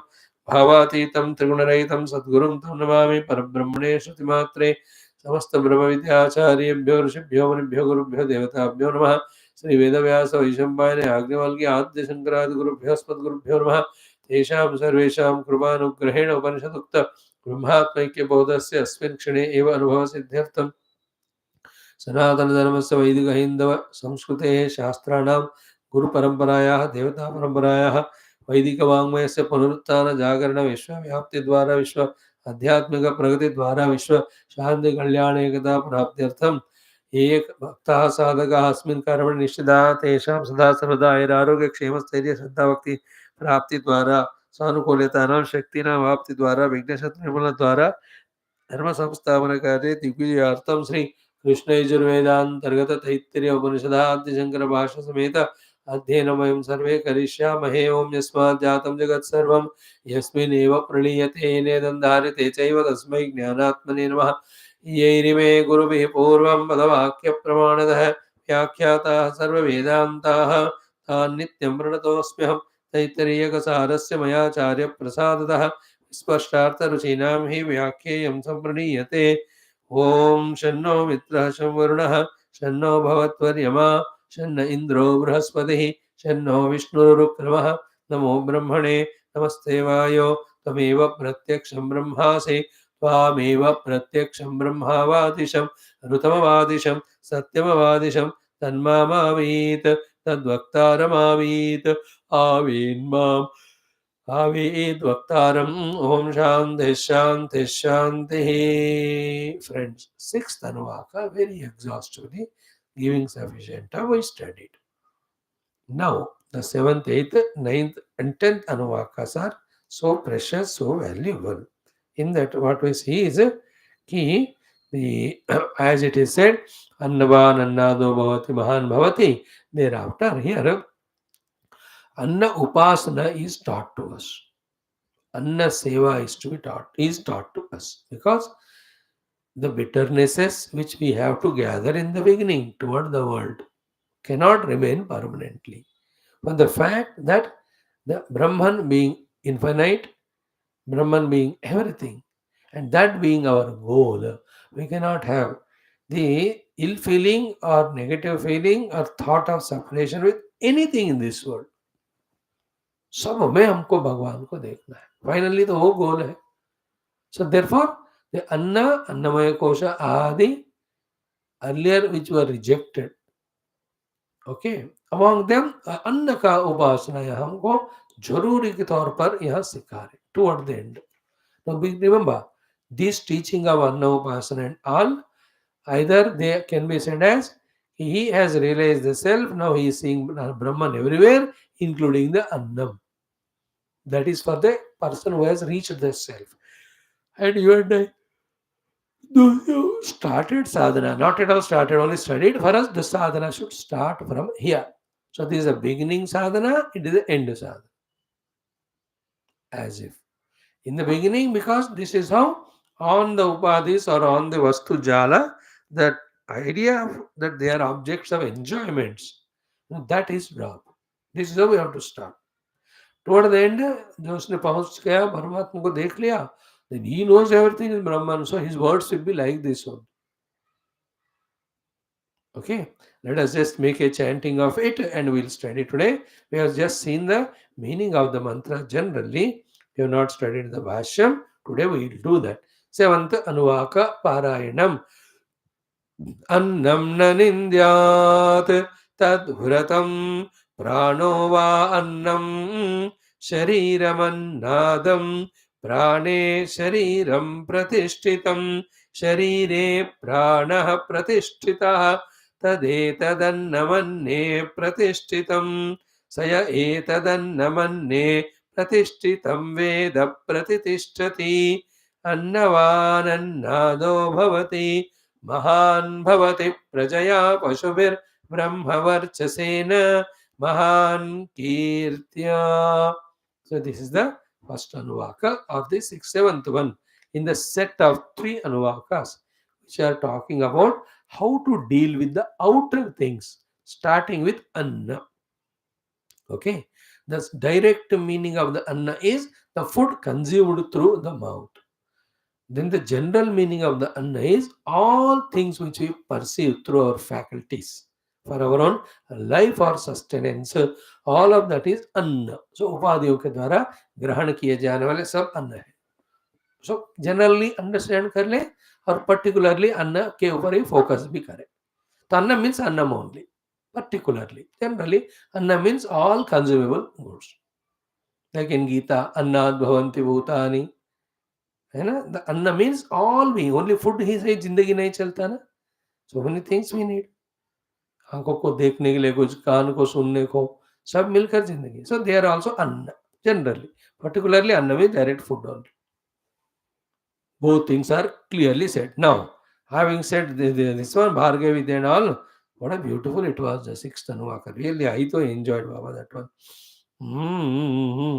भावातीतं त्रिगुणरहितं सद्गुरुं तं नमामि परब्रह्मणे श्रुतिमात्रे समस्तब्रह्मविद्याचार्येभ्यो ऋषिभ्यो मुनिभ्यो गुरुभ्यो देवताभ्यो नमः श्रीवेदव्यास वैशम्पायने आज्ञवल्क्य आद्यशङ्करादिगुरुभ्योऽस्मद्गुरुभ्यो नमः तेषां सर्वेषां कृपानुग्रहेण उपनिषदुक्त ब्रह्मात्मैक्यबोधस्य अस्मिन् क्षणे एव अनुभवसिद्ध्यर्थं सनातनधर्मस्य वैदिकहैन्दव संस्कृतेः शास्त्राणां गुरुपरम्परायाः देवतापरम्परायाः वैदिकवाङ्मयस्य पुनरुत्थानजागरणविश्वव्याप्तिद्वारा विश्व आध्यात्मिकप्रगतिद्वारा विश्व शान्तिकल्याणेकता प्राप्त्यर्थं ये भक्ताः साधकाः अस्मिन् कर्मणि निश्चिताः तेषां सदा सर्वदा आयुरारोग्यक्षेमस्थैर्य श्रद्धाभक्ति प्राप्तिद्वारा सानुकूल्यतानां शक्तीनां वाप्तिद्वारा विघ्नशत्रुनिर्मूलनद्वारा धर्म संस्थापन कार्ये दिग्विजयार्थं श्री कृष्ण यजुर्वेदांतर्गत तैत्तिरीय उपनिषदाद्य शंकर भाष्य समेत अध्ययनमयं सर्वे करिष्यामहे ओम यस्मात् जातं जगत् सर्वं यस्मिन्नेव प्रणीयते येनेदं धार्यते चैव तस्मै ज्ञानात्मने नमः यैरिमे गुरुभिः पूर्वं पदवाक्यप्रमाणतः व्याख्याताः सर्ववेदान्ताः तान् नित्यं प्रणतोऽस्म्यहं तैत्तिरीयकसारस्य मयाचार्यप्रसादतः स्पष्टार्थरुचीनां हि व्याख्येयं सम्प्रणीयते ॐ शन्नो मित्रः शं वरुणः शन्नो भवत्वर्यमा शन्न इन्द्रो बृहस्पतिः शन्नो विष्णुरुक्रमः नमो ब्रह्मणे नमस्ते वायो त्वमेव प्रत्यक्षं ब्रह्मासि त्वामेव प्रत्यक्षं ब्रह्मावादिशं ऋतमवादिशं सत्यमवादिशं तन्मामावीत् तद्वक्तारमावीत् आवीन्माम् आवीद्वक्तारम् ॐ शान्तिः शान्तिः शान्तिः friends sixth anuvaka very exhaustively giving sufficient time we studied now The 7th, 8th, 9th, and 10th Anuvakas are so precious, so valuable. In that, what we see is ki the as it is said, Annavan Annado Bhavati Mahan Bhavati. Thereafter, here Anna Upasana is taught to us. Anna Seva is to be taught to us, because the bitternesses which we have to gather in the beginning toward the world cannot remain permanently. But the fact that the Brahman being infinite, Brahman being everything, and that being our goal, we cannot have the ill feeling or negative feeling or thought of separation with anything in this world. सब में हमको भगवान को देखना है. Finally, the whole goal है. So therefore, the Anna, Annamaya Kosha Adi, earlier which were rejected, okay, among them अन्न का उपासना यहाँ हमको जरूरी के तौर पर यहाँ सिखा रहे toward the end. Now remember, this teaching of Anna Upasana and all, either they can be said as he has realized the self, now he is seeing Brahman everywhere, including the Annam. That is for the person who has reached the self. And you and I, those who started sadhana, not at all started, only studied, for us the sadhana should start from here. So this is a beginning sadhana, it is the end sadhana. As if. In the beginning, because this is how on the upadhis or on the vastu jala, that idea that they are objects of enjoyments, that is wrong. This is how we have to start. Toward the end, जो उसने पहुंच गया परमात्मा को देख लिया, then he knows everything is Brahman, so his words will be like this one. Okay, let us just make a chanting of it and we'll study today. We have just seen the meaning of the mantra generally. We have not studied the Bhashyam. Today we will do that. Seventh Anuvaka Parayanam. Annam na nindyat tadhuratam prano va annam shariramannadam prane shariram pratishtitam sharire pranah pratishtitah तदेतदन्नमन्ये प्रतिष्ठितं स य एतदन्नमन्ये प्रतिष्ठितं वेद प्रतितिष्ठति अन्नवानन्नादो भवति महान् भवति प्रजया पशुभिर्ब्रह्मवर्चसेन महान् कीर्त्या. So this is the first Anuvaka of the seventh one in the set of 3 Anuvakas which are talking about how to deal with the outer things, starting with Anna. Okay, the direct meaning of the Anna is the food consumed through the mouth. Then the general meaning of the Anna is all things which we perceive through our faculties for our own life or sustenance. All of that is Anna. So उपाधियों के द्वारा ग्रहण किए जाने वाले सब अन्न है. So generally understand कर ले और particularly अन्न के ऊपर ही focus भी करें. तो अन्न means Annam only. Particularly, generally, anna means all consumable goods. Like in Gita, annad bhavanti bhutani. है ना? The anna means all being. Only food ही से जिंदगी नहीं चलता ना. So many things we need. आंखों को देखने के लिए कुछ, कान को सुनने को, सब मिलकर जिंदगी. So they are also anna. Generally, particularly anna means direct food only. Both things are clearly said. Now, having said this one, Bhargavi and all, what a beautiful it was, the 6th Anuvaka. Really, I too enjoyed Baba that one.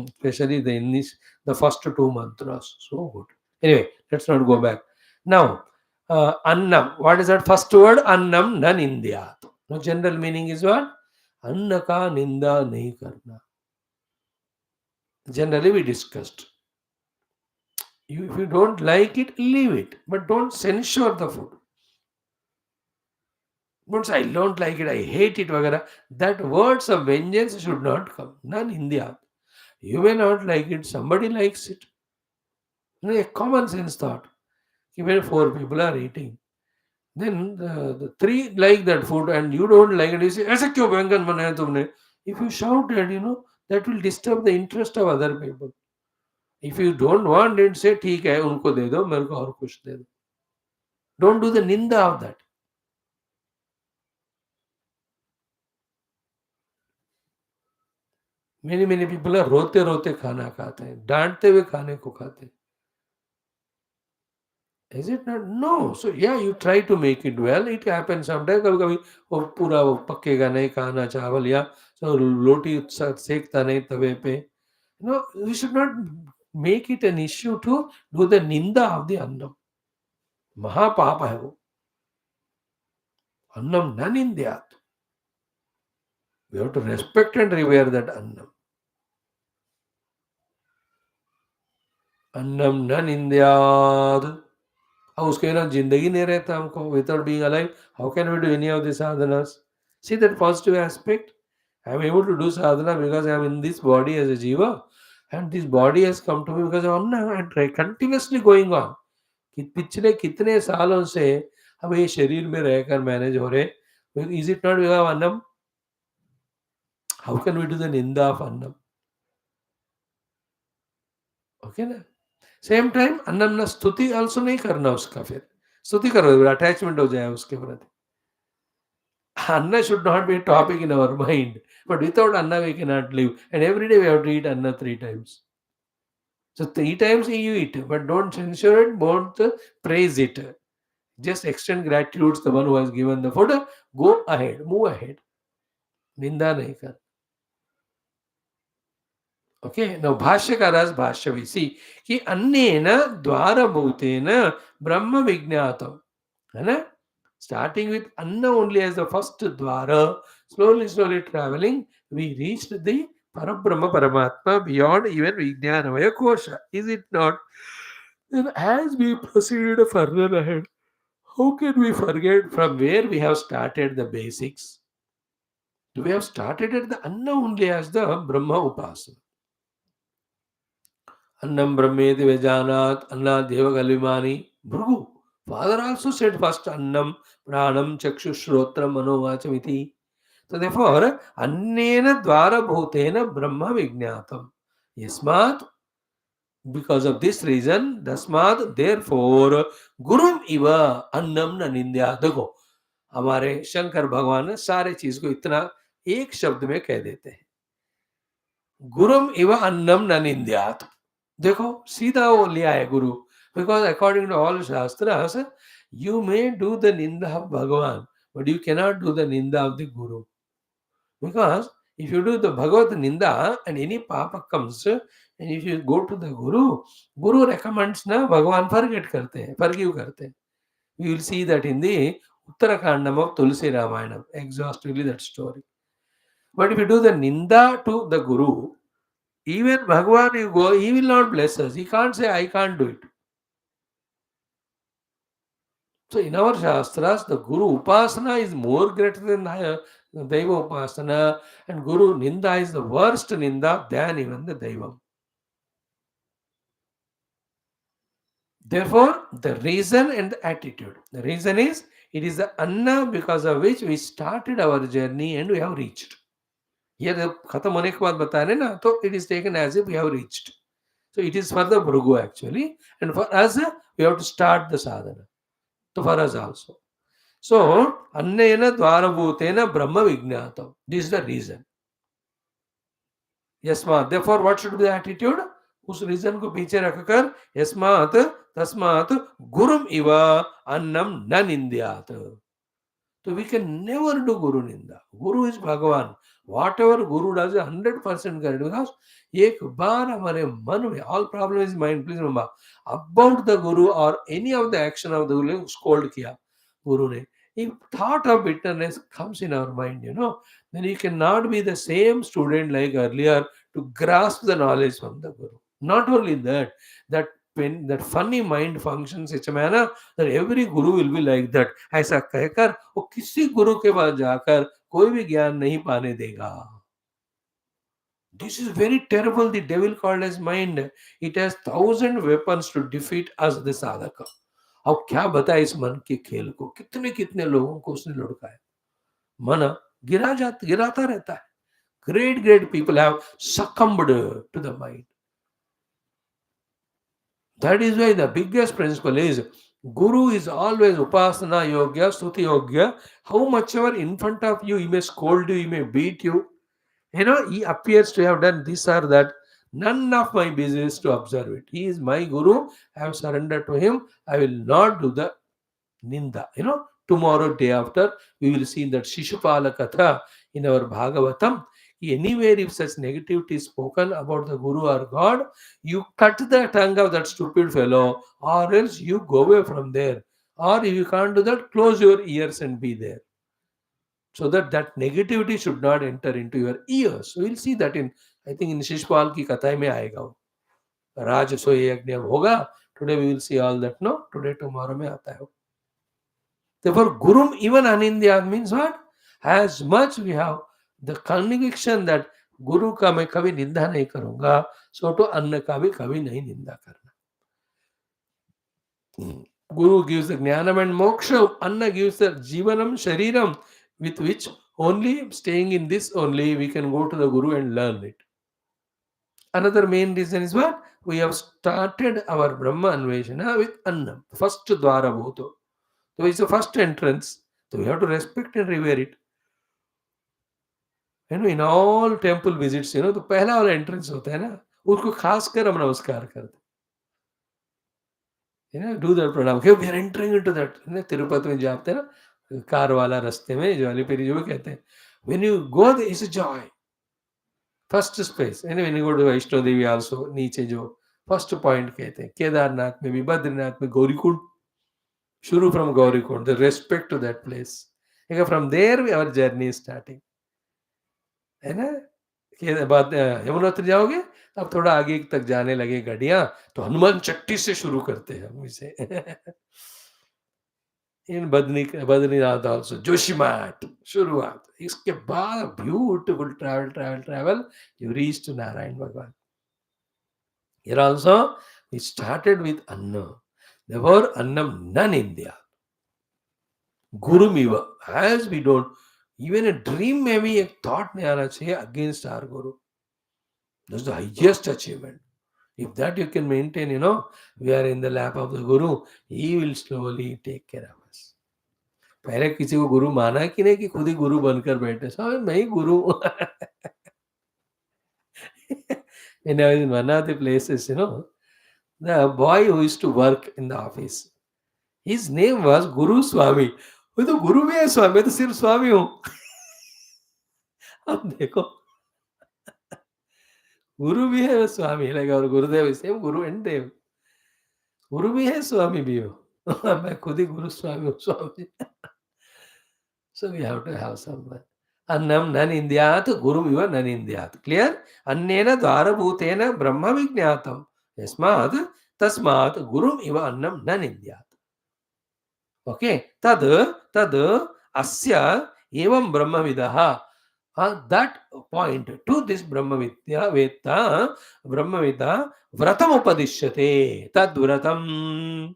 Especially the first 2 mantras. So good. Anyway, let's not go back. Now, Annam. What is that first word? Annam na nindyat. Now, general meaning is what? Anna ka ninda nahi karna. Generally, we discussed. If you don't like it, leave it. But don't censure the food. Don't say, I don't like it, I hate it, vagara. That words of vengeance should not come. None India. You may not like it, somebody likes it. A common sense thought. Even 4 people are eating. Then the 3 like that food and you don't like it, you say, "Aise kyun bangan banaya tumne?" If you shout at, that will disturb the interest of other people. If you don't want it, say, "ठीक है, उनको दे दो, मेरे को और कुछ दे दो." Don't do the ninda of that. Many people are रोते रोते खाना खाते हैं, डांटते हुए खाने को खाते हैं. Is it not? No. So yeah, you try to make it well. It happens sometimes. कभी कभी वो पूरा वो पकेगा नहीं खाना चावल, या so रोटी सेकता नहीं तवे पे. No, we should not make it an issue to do the ninda of the annam. महापाप है वो. Annam न निंद्यात. We have to respect and revere that annam. अन्नम न निंद्याद. अब उसके बिना जिंदगी नहीं रहता हमको. Without being alive, how can we do any of the sadhanas? See that positive aspect. I am able to do sadhana because I am in this body as a jiva, and this body has come to me because of anna, and continuously going on. कि पिछले कितने सालों से हम ये शरीर में रहकर मैनेज हो रहे. Is it not because of annam? How can we do the ninda of annam? Okay ना. सेम टाइम अन्नम ना स्तुति ऑल्सो नहीं करना उसका. फिर स्तुति करो, अटैचमेंट हो जाए उसके प्रति. Anna should not be a topic in our mind, but without anna we cannot live, and every day we have to eat anna 3 times. So 3 times you eat, but don't censure it, don't praise it. Just extend gratitude to the one who has given the food. Go ahead, move ahead. Ninda nahi kar. Okay, now Bhashyakaras Bhashya we see कि अन्नेन द्वारभूतेन ब्रह्म विज्ञातम. है ना? Starting with Anna only as the first dwara, slowly traveling, we reached the Parabrahma Paramatma beyond even Vijnanamaya Kosha. Is it not? Then as we proceed further ahead, how can we forget from where we have started the basics? We have started at the Anna only as the Brahma Upasana. Annam Brahmeti Vejanat, Anna Deva Galimani, Bhrugu. Father also said first Annam, Pranam, Chakshu, Shrotra, Manovachamiti. So therefore, Annena Dvara Bhutena Brahma Vijnatam. Yasmat, because of this reason, Dasmat, therefore, Gurum Iva Annam na Nindya. देखो, हमारे शंकर भगवान सारे चीज को इतना एक शब्द में कह देते हैं. गुरुम इव अन्नम न निंद्यात. देखो सीधा वो लिया है गुरु. Because according to all Shastras, you may do the ninda of Bhagavan, but you cannot do the ninda of the Guru. Because if you do the Bhagavad Ninda and any papa comes, and if you go to the Guru, Guru recommends na Bhagavan forgive karte. We will see that in the Uttarakandam of Tulsi Ramayanam, exhaustively that story. But if you do the Ninda to the Guru, even Bhagavan you go, he will not bless us. He can't say, I can't do it. So in our Shastras, the Guru Upasana is more greater than Daiva Upasana, and Guru Ninda is the worst Ninda than even the Daivam. Therefore, the reason and the attitude. The reason is, it is the Anna because of which we started our journey and we have reached. Here, the Khatam होने के बाद बता रहे ना, तो it is taken as if we have reached. So it is for the Bhrugu actually, and for us, we have to start the sadhana. So for us also. So, Annena Dvarabhutena Brahma Vijnatam. This is the reason. Yasmat. Therefore, what should be the attitude? उस reason को पीछे रखकर यस्मात तस्मात गुरुम इवा अन्नम न निंद्यात. So we can never do Guru Ninda. Guru is Bhagavan. Whatever Guru does, 100% correct. Because एक बार हमारे मन में, all problem is mind, please remember, about the Guru or any of the action of the Guru, scold किया Guru ने. If thought of bitterness comes in our mind, then you cannot be the same student like earlier to grasp the knowledge from the Guru. Not only that, when that funny mind functions such a manner that every guru will be like that. ऐसा कहकर वो किसी गुरु के पास जाकर कोई भी ज्ञान नहीं पाने देगा. This is very terrible. The devil called as mind. It has 1,000 weapons to defeat us, the sadhaka. अब क्या बताए इस मन के खेल को. कितने कितने लोगों को उसने लुढ़काया. मन गिराता रहता है. Great people have succumbed to the mind. That is why the biggest principle is Guru is always Upasana Yogya, Shruti Yogya. How much ever in front of you, he may scold you, he may beat you. He appears to have done this or that. None of my business to observe it. He is my guru. I have surrendered to him. I will not do the ninda. Tomorrow, day after, we will see in that Shishupala Katha in our Bhagavatam. Anywhere, if such negativity is spoken about the Guru or God, you cut the tongue of that stupid fellow, or else you go away from there. Or if you can't do that, close your ears and be there. So that negativity should not enter into your ears. So we'll see that I think in Shishpal ki katha mein aayega wo. Raj soye yajna hoga. Today we will see all that. No, today tomorrow mein aata hai. Therefore, Gurum even Anindya means what? As much we have the conviction that Guru का मैं कभी निंदा नहीं करूंगा, so to अन्न का भी कभी नहीं निंदा करना. Guru gives the jnanam and moksha. Anna gives the jivanam, shariram, with which only staying in this only we can go to the Guru and learn it. Another main reason is what? We have started our Brahma Anveshana with Annam, first Dwara Bhuto. So it's the first entrance. So we have to respect and revere it. In all temple visits, तो पहला वाला entrance होता है ना, उसको खास कर हम नमस्कार करते हैं. Do that pranam. Okay, we are entering into that. Tirupati में जाते हैं ना, कार वाला रास्ते में जो अलीपेरी जो कहते हैं. When you go there, it's a joy. First space. And when you go to Vaishno Devi also, नीचे जो first point कहते हैं, केदारनाथ में भी, बद्रीनाथ में, Gaurikund. Shuru from Gaurikund, the respect to that place. From there, our journey is starting. है ना? के बाद यमुनोत्री जाओगे, अब थोड़ा आगे तक जाने लगे गाड़ियां, तो हनुमान चट्टी से शुरू करते हैं हम इसे. इन बद्रीनाथ also जोशीमठ शुरुआत. इसके बाद beautiful travel you reach to Narayan Bhagwan. Here also we started with Anna. Therefore Annam none India. Guru miva, as we don't, even a dream में भी एक thought नहीं आना चाहिए against our Guru. That's the highest achievement. If that you can maintain, we are in the lap of the Guru, he will slowly take care of us. पहले किसी को गुरु माना कि नहीं कि खुद ही गुरु बनकर बैठे. So मैं ही गुरु. When I was in one of the places, the boy who used to work in the office, his name was Guru Swami. वो तो गुरु भी है स्वामी, मैं तो सिर्फ स्वामी हूँ. अब देखो, गुरु भी है स्वामी, like our Gurudev, same Guru and देव. गुरु भी है स्वामी भी हो. मैं खुद ही गुरु स्वामी हूँ, स्वामी. So we have to have someone. Annam nan Indyat, Guru iva nan Indyat. Clear? Annena dvara bhutena Brahma vijnatam. Tasmat Guru iva annam nan Indyat. Okay, tad asya evam Brahma vidaha. That point to this Brahma vidya veta Brahma vida vratam upadishyate. Tad vratam.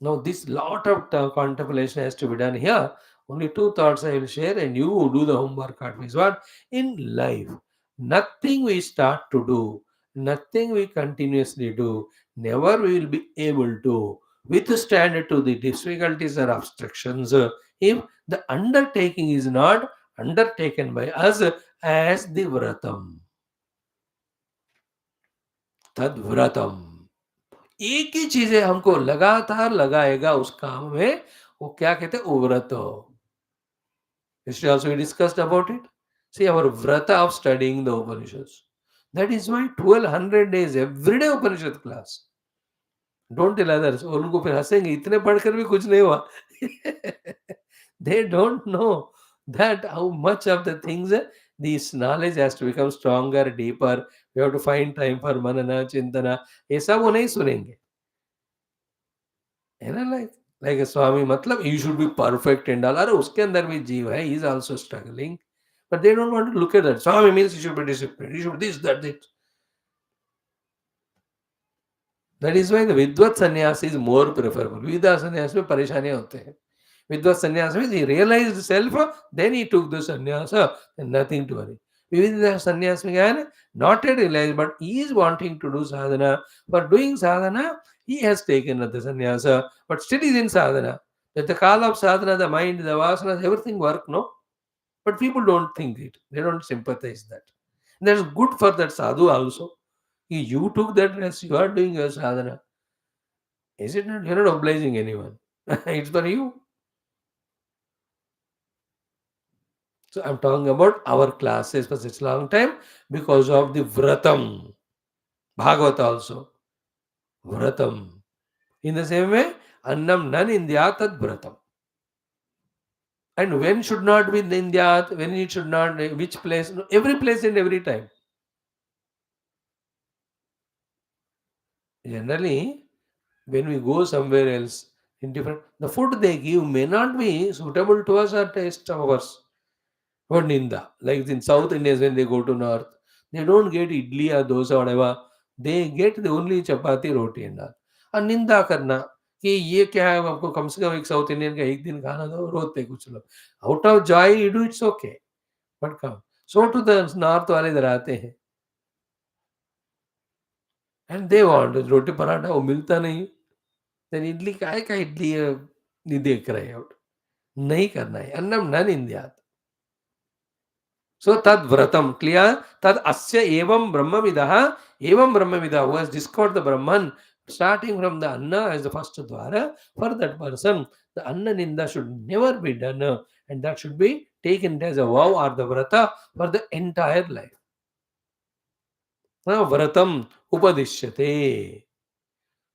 Now this lot of contemplation has to be done here. Only two thoughts I will share, and you do the homework at means what? In life, nothing we start to do, nothing we continuously do, never we will be able to withstand to the difficulties or obstructions if the undertaking is not undertaken by us as the vratam. Tad vratam. एक ही चीजें हमको लगातार लगाएगा उस काम में, वो क्या कहते हैं? व्रत. Yesterday also we discussed about it. See, our vrata of studying the Upanishads. That is why 1200 days every day Upanishad class. Don't tell others. उनको फिर हंसेंगे, इतने पढ़कर भी कुछ नहीं हुआ. They don't know that how much of the things, this knowledge has to become stronger, deeper. We have to find time for manana, chintana. ये सब वो नहीं सुनेंगे. है ना? Like a Swami, मतलब you should be perfect and all. अरे उसके अंदर भी जीव है, he is also struggling. But they don't want to look at that. Swami means you should be disciplined. You should this, that, it. That is why the Vidvat sannyas is more preferable. Vidya sannyas में परेशानियां होते हैं. Vidvat sannyas means he realized self, then he took the sannyasa and nothing to worry. Vidya sannyas में क्या है ना? Not yet realized, but he is wanting to do sadhana. For doing sadhana, he has taken the sannyasa, but still is in sadhana. At the call of sadhana, the mind, the vasanas, everything work, no? But people don't think it. They don't sympathize that. That's good for that sadhu also. You took that rest, you are doing your sadhana. Is it not? You're not obliging anyone. It's for you. So I'm talking about our classes for such a long time because of the vratam. Bhagavata also. Vratam. In the same way, annam nan indyatad vratam. And when should not be Nindyat, when it should not, which place, no, every place and every time. Generally, when we go somewhere else, in different, the food they give may not be suitable to us or taste of ours. For Ninda, like in South Indians when they go to North, they don't get idli or dosa or whatever. They get the only chapati, roti and all. और निंदा करना कि ये क्या है आपको कम से कम एक साउथ इंडियन का एक दिन खाना दो रोते कुछ लोग out of joy you do it's okay but come so to the north वाले इधर आते हैं and they want roti paratha वो मिलता नहीं देन इडली काय का इडली नहीं देख रहे आउट नहीं करना है अन्नम न निंद्यात so tad vratam clear tad asya evam brahmavidah who has discovered the brahman starting from the anna as the first dwara for that person the anna ninda should never be done and that should be taken as a vow or the vrata for the entire life. Now vratam upadishyate.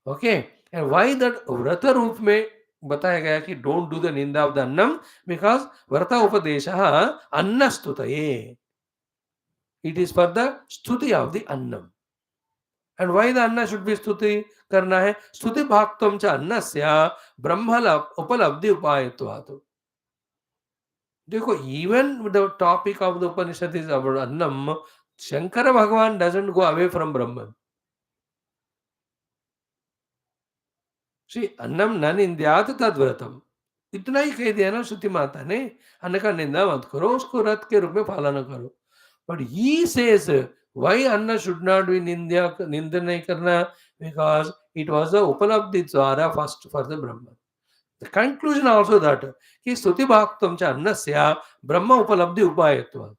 Okay, and why that vrata रूप में बताया गया कि don't do the ninda of the annam because vrata upadesha anna stutaye. It is for the stuti of the annam. And why the anna should be stuti करना है स्तुति भाक्तम च अन्नस्य ब्रह्म उपलब्धि उपायत्वात्. देखो even the topic of the Upanishad is about annam. Shankara Bhagavan doesn't go away from Brahman. See, annam nan indyat tadvratam. इतना ही कह दिया ना श्रुति माता ने अन्न का निंदा मत करो उसको रथ के रूप में पालन करो. But he says why Anna should not be Ninda nahi karna because it was the Upalabdhi Dwara first for the Brahman. The conclusion also that ki Stuti Bhaktam cha Annasya Brahma Upalabdhi Upayatva.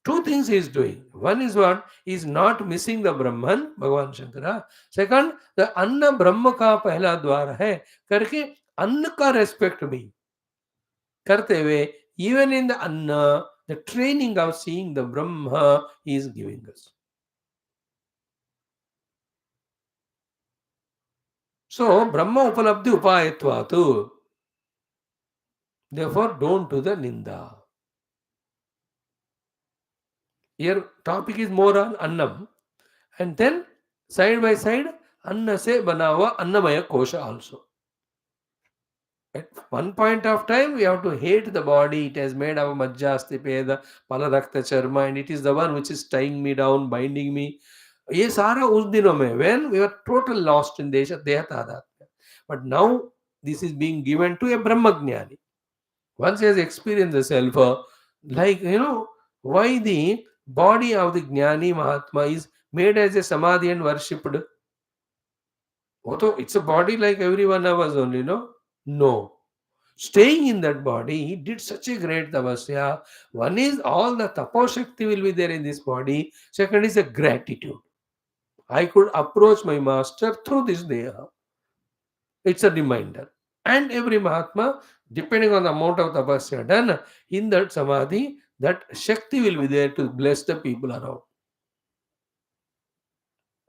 Two things he is doing. One is what? He is not missing the Brahman, Bhagavan Shankara. Second, the Anna Brahma ka pehla dwar hai करके अन्न का respect भी करते हुए even in the anna the training of seeing the Brahma he is giving us. So Brahma upalabdhi upayatvatu. Therefore don't do the ninda. Here topic is more on annam and then side by side anna se bana hua annamaya kosha also. At one point of time, we have to hate the body. It has made our majja, astipeda, palarakta, charma, and it is the one which is tying me down, binding me. ये सारा उस दिनों में when we were total lost in देह तादात्म्य. But now this is being given to a Brahmagnani. Once he has experienced the self, like why the body of the Jnani Mahatma is made as a samadhi and worshipped. Although it's a body like every one of us only, no? No. Staying in that body, he did such a great tapasya. One is all the taposhakti will be there in this body. Second is a gratitude. I could approach my master through this deha. It's a reminder. And every Mahatma, depending on the amount of tapasya done, in that samadhi, that Shakti will be there to bless the people around.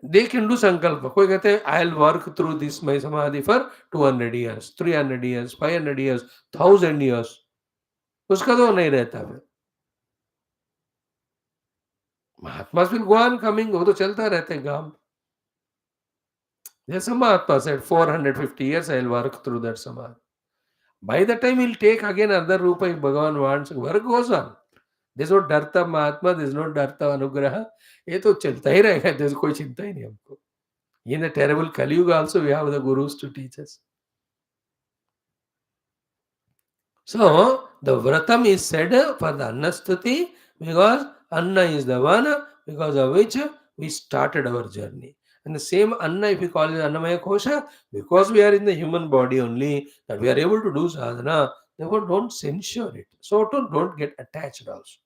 They can do sankalpa. कोई कहते हैं I'll work through this my samadhi for 200 years, 300 years, 500 years, 1000 years. उसका तो नहीं रहता फिर. Mahatmas will go on coming. वो तो चलता रहते हैं काम. There's a Mahatma said 450 years I'll work through that samadhi. By the time he'll take again another rupa if Bhagavan wants, work goes on. There's no Dharta Mahatma, there's no Dharta Anugraha. ये तो चलता ही रहेगा. There's कोई चिंता ही नहीं हमको. In the terrible Kali Yuga also we have the gurus to teach us. So the vratam is said for the Annastuti because Anna is the one because of which we started our journey. And the same Anna, if we call it Annamaya Kosha, because we are in the human body only, that we are able to do sadhana, Therefore, don't censure it. So don't get attached also.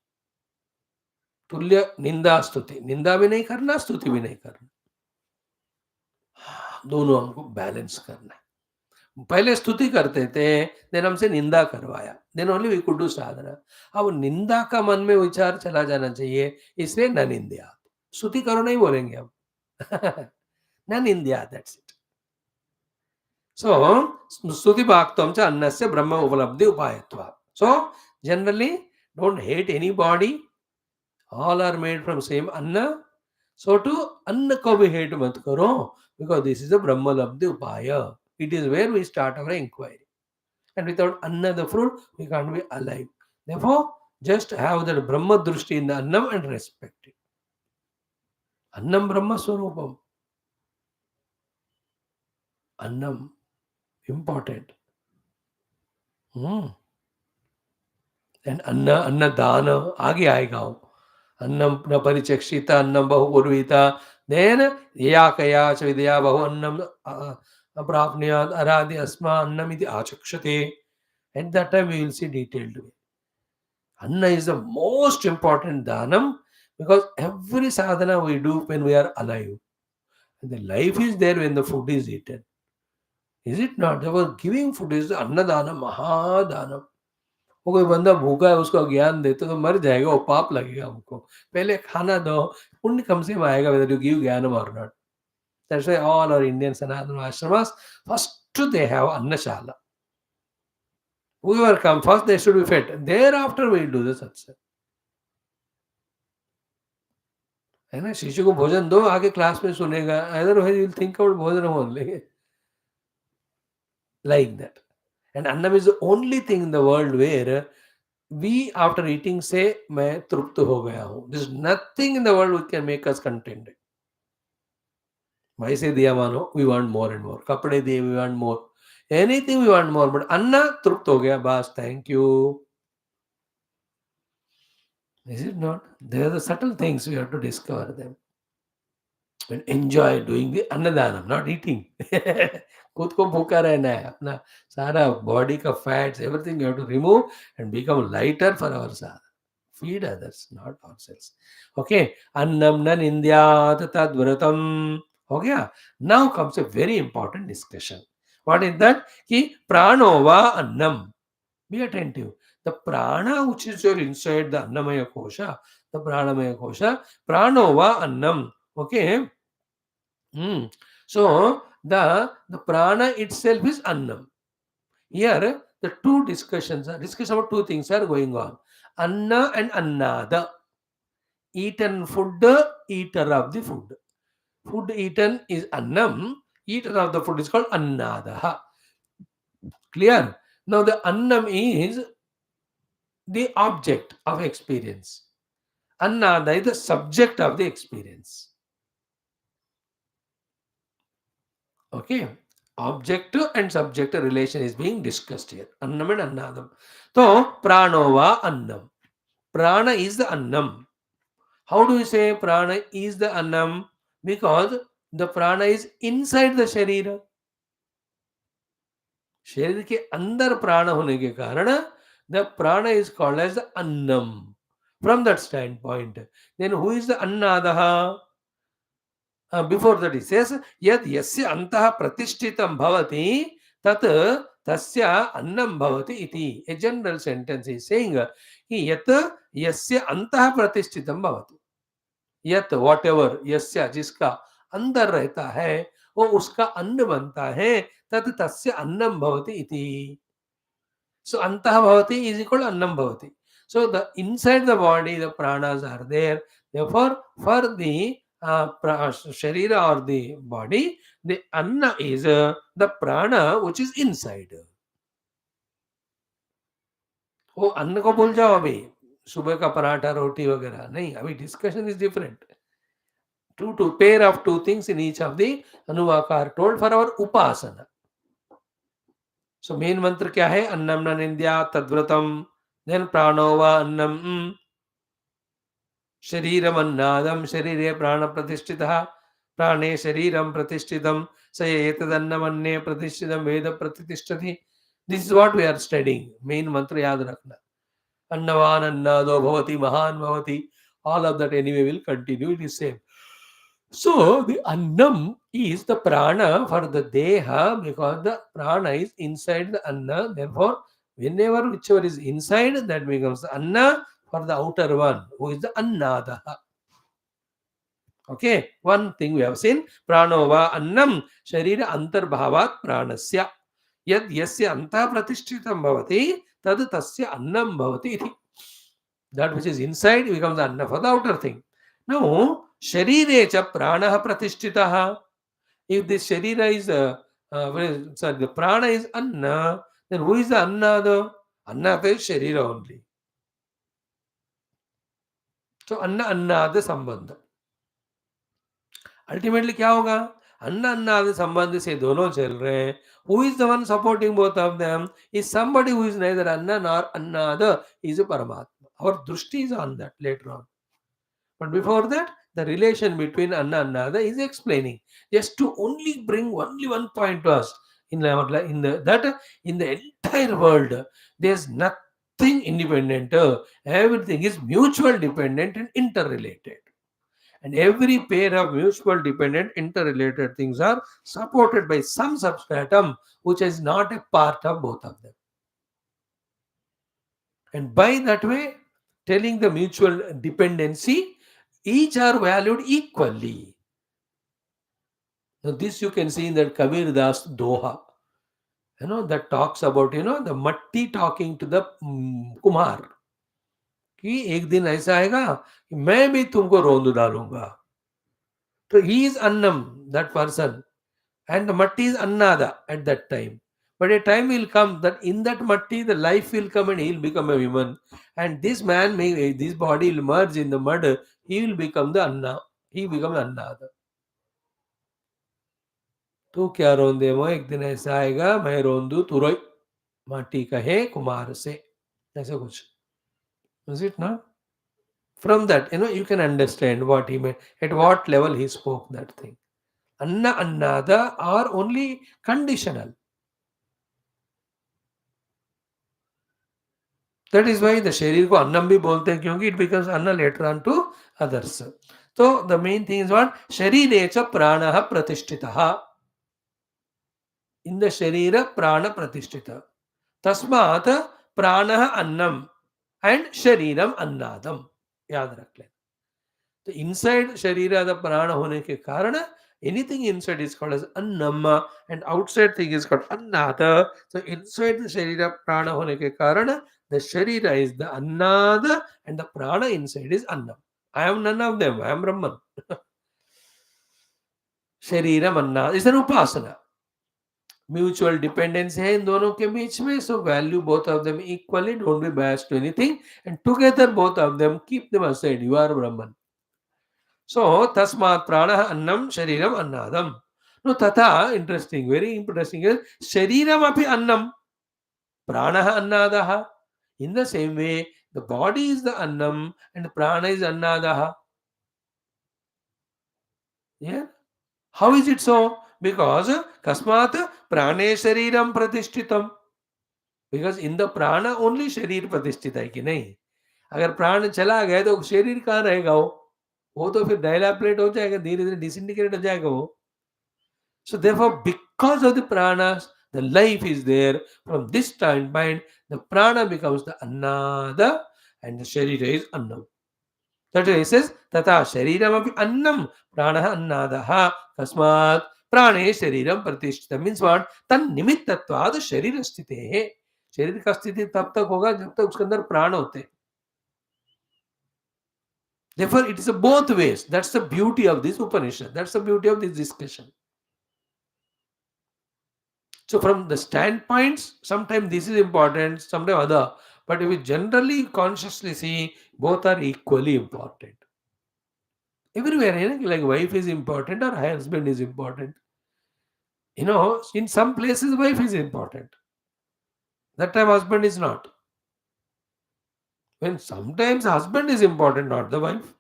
तुल्य निंदा स्तुति, निंदा भी नहीं करना, स्तुति भी नहीं करना, दोनों हमको बैलेंस करना है. पहले स्तुति करते थे, देन हमसे निंदा करवाया, then only we could do sadhana. अब निंदा का मन में विचार चला जाना चाहिए, इसलिए न निंद्या. स्तुति करो नहीं बोलेंगे हम. न निंद्या, दैट्स इट. सो स्तुति भाक्तम च अन्नस्य ब्रह्म उपलब्धि उपायत्वात्. So generally don't hate anybody, all are made from same anna. So to anna ko bhi hate mat karo, because this is a brahma labdhi upaya. It is where we start our inquiry. And without anna, the fruit, we can't be alive. Therefore, just have that brahma drushti in the annam and respect it. Annam brahma swarupam. Annam, important. And anna dana, आगे आएगा वो. अन्नम न परिचक्षित अन्नम बहु पूर्विता, then या कया च विद्या बहु अन्नम प्राप्नुयात् अरादि अस्मा अन्नम इति आचक्षते. At that time we will see detailed way. Anna is the most important dhanam, because every sadhana we do when we are alive. And the life is there when the food is eaten. Is it not? Therefore, giving food is the annadana, mahadhanam. वो कोई बंदा भूखा है, उसको ज्ञान देते तो मर जाएगा, वो पाप लगेगा हमको. पहले खाना दो, पुण्य कम से कम आएगा whether you give ज्ञानम or not. That's why all our Indian Sanatana ashramas, first they have annashala. Whoever come first, they should be fed. Thereafter we will do the satsang. है ना, शिशु को भोजन दो, आगे क्लास में सुनेगा. Otherwise you will think about भोजन only. Like that. And annam is the only thing in the world where we after eating say, मैं तृप्त हो गया हूँ. There is nothing in the world which can make us contented. वैसे दिया मानो, we want more and more. कपड़े दिए, we want more. Anything we want more. But अन्ना तृप्त हो गया, बस, thank you. Is it not? They are the subtle things, we have to discover them. And enjoy doing the annadanam, not eating. खुद को भूखा रहना है, अपना सारा बॉडी का fats, everything you have to remove and become lighter for our sadhana. Feed others, not ourselves. Okay, annam na nindyat tadvratam. हो गया. Now comes a very important discussion. What is that? कि prano va annam. Be attentive. The prana which is your inside the annamaya kosha, the pranamaya kosha, prano va annam. Okay. So the prana itself is annam. Here the two discussions about two things are going on. Anna and annada. Eaten food, eater of the food. Food eaten is annam, eater of the food is called annada. Clear? Now the annam is the object of experience. Annada is the subject of the experience. Okay? Object and subject relation is being discussed here. Annam and annadam. So, pranova annam. Prana is the annam. How do we say prana is the annam? Because the prana is inside the sharira. शरीर के अंदर प्राण होने के कारण the prana is called as the annam. From that standpoint, then who is the annadaha? Before that he says, yad yasya antah pratishtitam bhavati tat tasya annam bhavati iti. A general sentence is saying, yat yasya antah pratishtitam bhavati. यत whatever यस्या जिसका अंदर रहता है वो उसका अन्न बनता है. तत् तस्य अन्नम भवति इति. So antah bhavati is equal to annam bhavati. So the inside the body the pranas are there. Therefore for the sharira or the body, the anna is the prana which is inside. वो अन्न को भूल जाओ अभी, सुबह का पराठा रोटी वगैरह नहीं. अभी discussion is different. Two pair of two things in each of the anuvaka are told for our upasana. So main mantra क्या है? अन्नम न निंद्या तद्व्रतम. Then प्राणो वा अन्नम. शरीरम अन्नादम. शरीरे प्राण प्रतिष्ठितः. प्राणे शरीरम प्रतिष्ठितम. स एतदन्नमन्ये प्रतिष्ठितम वेद प्रतिष्ठति. This is what we are studying. Main mantra yaad rakhna. Annavan annado bhavati mahan bhavati. All of that anyway will continue. It is same. So the annam is the prana for the deha because the prana is inside the anna. Therefore, whenever whichever is inside, that becomes anna for the outer one, who is the annadaha. Okay, one thing we have seen. Pranova annam sharira antarbhavat pranasya. Yad yasya anta pratishtitam bhavati tad tasya annam bhavati iti. That which is inside becomes anna for the outer thing. Now, sharire cha pranaha pratishtitaha. If this sharira is sorry, the prana is anna, then who is the anna? The anna is sharira only. So anna anna the sambandha. Ultimately क्या होगा? अन्न अन्नादि संबंध से दोनों चल रहे हैं. Who is the one supporting both of them? Is somebody who is neither anna nor annada, is a Paramatma. Our drushti is on that later on. But before that, the relation between anna and annada is explaining. Just to only bring only one point to us. In the entire world, there's nothing independent. Everything is mutual dependent and interrelated. And every pair of mutual dependent interrelated things are supported by some substratum which is not a part of both of them. And by that way, telling the mutual dependency, each are valued equally. Now, this you can see in that Kabir Das Doha, that talks about, the matti talking to the Kumar. कि एक दिन ऐसा आएगा कि मैं भी तुमको रोंद डालूंगा. So he is Annam, that person. And the matti is annada at that time. But a time will come that in that matti, the life will come and he will become a woman. And this man, this body will merge in the mud, he will become the anna. He become annada. तू क्या रोंदे मो एक दिन ऐसा आएगा मैं रोंदू तुरई माटी कहे कुमार से ऐसा कुछ. Is it not? From that, you can understand what he meant, at what level he spoke that thing. Anna annada are only conditional. That is why the शरीर को अन्नम भी बोलते हैं क्योंकि it becomes anna later on to others. So the main thing is what? शरीरे च प्राणः प्रतिष्ठितः. In the शरीर प्राण प्रतिष्ठित. तस्मात् प्राणः अन्नम and शरीरम अन्नादम. याद रख लें. तो inside शरीर the प्राण होने के कारण anything inside is called as annam and outside thing is called annada. So inside the sharira prana hone ke karan, the sharira is the annada and the prana inside is annam. I am none of them. I am Brahman. शरीरम अन्नाद is an upasana. Mutual dependence है इन दोनों के बीच में. So value both of them equally. Don't be biased to anything. And together both of them keep them aside. You are Brahman. So tasmat prana annam shariram annadam. No tata, interesting, very interesting is shariram api annam, prana annadaha. In the same way, the body is the annam and the prana is annadaha. Yeah. How is it so? Because kasmat prane shariram pratishtitam. Because in the prana only sharir pratishthita है कि नहीं. अगर प्राण चला गया तो शरीर कहाँ रहेगा वो तो फिर डायलाप्लेट हो जाएगा, धीरे धीरे डिसइंटीग्रेट हो जाएगा वो. So therefore, because of the pranas, the life is there. From this standpoint, the prana becomes the annada and the sharira is annam. That way it says, tata shariram api annam pranaha annadaha tasmat prane shariram pratishtha. Means what? Tan nimittatvad sharira sthite. शरीर का स्थिति तब तक होगा जब तक उसके अंदर प्राण होते हैं. Therefore, it is a both ways. That's the beauty of this Upanishad. That's the beauty of this discussion. So from the standpoints, sometimes this is important, sometimes other. But if we generally consciously see, both are equally important. Everywhere, like wife is important or husband is important. In some places, wife is important. That time husband is not. When sometimes husband is important, not the wife.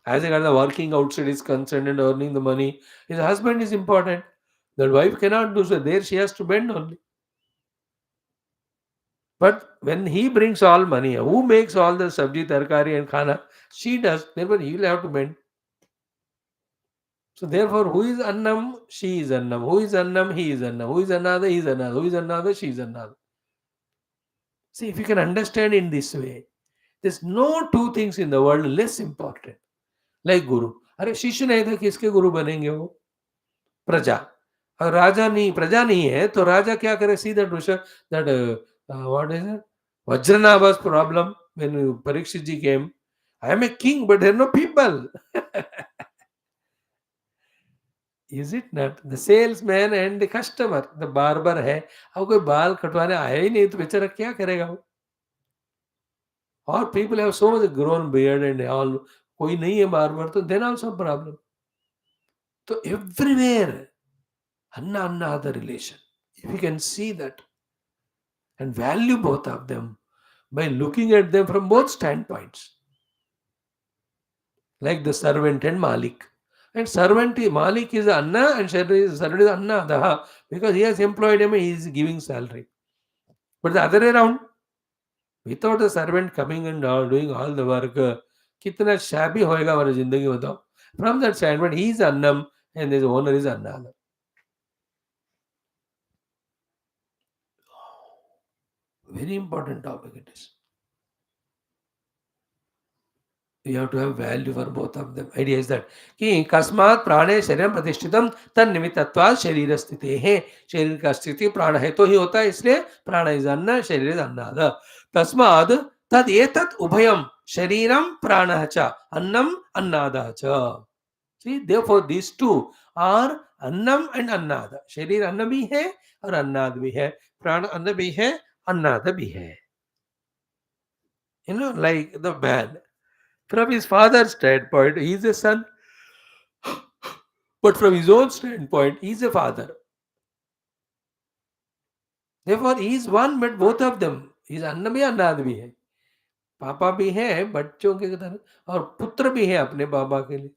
As regard the working outside is concerned and earning the money, his husband is important. The wife cannot do so. There she has to bend only. But when he brings all money, who makes all the sabji, tarkari and khana? She does. Therefore, he will have to mend. So therefore, who is Annam? She is Annam. Who is Annam? He is Annam. Who is another? He is another. Who is another? She is another. See, if you can understand in this way, there's no two things in the world less important. Like Guru. अरे शिष्य नहीं था किसके गुरु बनेंगे वो? प्रजा. अगर राजा नहीं प्रजा नहीं है तो राजा क्या करे? See that that what is it? Vajranabha's problem when Parikshit ji came. I am a king, but there are no people. Is it not? The salesman and the customer, the barber है. अब कोई बाल कटवाने आया ही नहीं तो बेचारा क्या करेगा वो? Or people have so much grown beard and all. कोई नहीं है barber तो then also problem. So everywhere, Anna Anna the relation. If you can see that and value both of them by looking at them from both standpoints, like the servant and Malik. And Malik is Anna and servant is Anna Daha because he has employed him, he is giving salary. But the other way around, without the servant coming and doing all the work, कितना shabby होएगा हमारी जिंदगी बताओ. From that standpoint, he is Annam and his owner is Anna. Very important topic it is. You have to have value for both of them. Idea is that कि कस्मात् प्राणे शरीर प्रतिष्ठितम तन निमित्तत्वात् शरीर स्थिते हैं. शरीर का स्थिति प्राण है तो ही होता है, इसलिए प्राण इज अन्न, शरीर इज अन्नाद. तस्मात् तद एतत् उभयम शरीरम प्राणः च अन्नम अन्नादः च. See, therefore these two are Annam and अन्नाद. शरीर अन्न भी है और अन्नाद भी है. प्राण अन्न भी है, अन्नाद भी है. You know, like the man. From his father's standpoint, he is a son. But from his own standpoint, he is a father. Therefore, he is one, but both of them. He is अन्न भी अन्नाद भी है. पापा भी है बच्चों के तरह और पुत्र भी है अपने बाबा के लिए.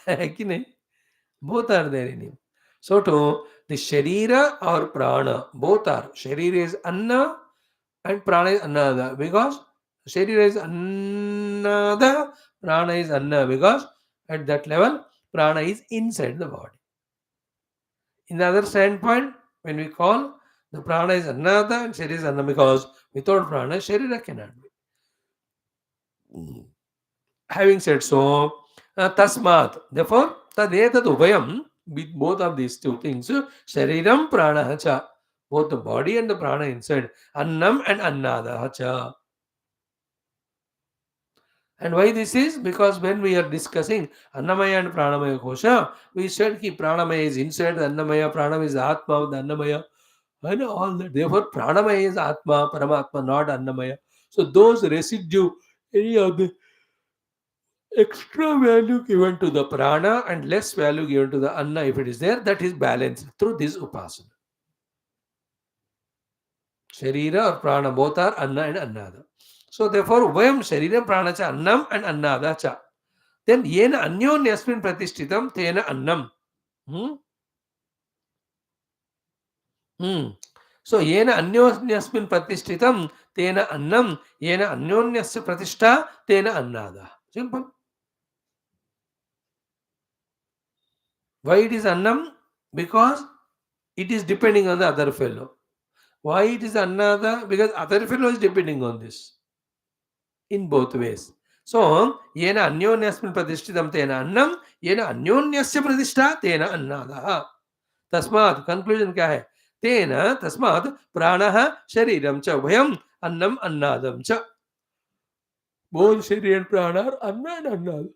है कि नहीं? Both are there in him. So to the sharira or prana, both are. Sharira is anna and prana is annada because sharira is annada, prana is anna because at that level prana is inside the body. In the other standpoint, when we call the prana is annada and sharira is anna because without prana, sharira cannot be. Having said so, tasmat, therefore, tadetat ubhayam, with both of these two things, shariram prana cha, both the body and the prana inside, annam and annada cha. And why this is? Because when we are discussing Annamaya and Pranamaya Kosha, we said that Pranamaya is inside the Annamaya, Pranamaya is Atma of the Annamaya, and all that. Therefore, Pranamaya is Atma, Paramatma, not Annamaya. So those residue, any of the extra value given to the prana and less value given to the anna, if it is there, that is balanced through this upasana. Sharira or prana both are anna and annada. So therefore, vayam sharira prana cha annam and annada cha. Then yena anyonyasmin pratishthitam tena annam. Hmm? Hmm. So yena anyonyasmin pratishthitam tena annam. Yena anyonyasya pratishtha tena annada. Simple. Why it is annam? Because it is depending on the other fellow. Why it is annada? Because other fellow is depending on this in both ways. So, yena anyonyasmin pratishthitam tena annam, yena anyonyasya pratishtha tena annada. तस्मात् conclusion क्या है? तेन तस्मात् प्राणः शरीरम च भयम अन्नम अन्नादम च. Both शरीर and प्राण are anna and annada.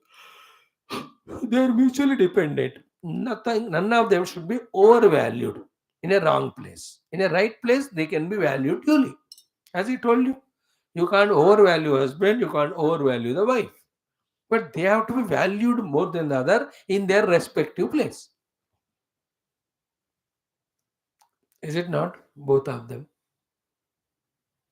They are mutually dependent. None of them should be overvalued in a wrong place. In a right place, they can be valued duly. As he told you, you can't overvalue husband, you can't overvalue the wife. But they have to be valued more than the other in their respective place. Is it not? Both of them.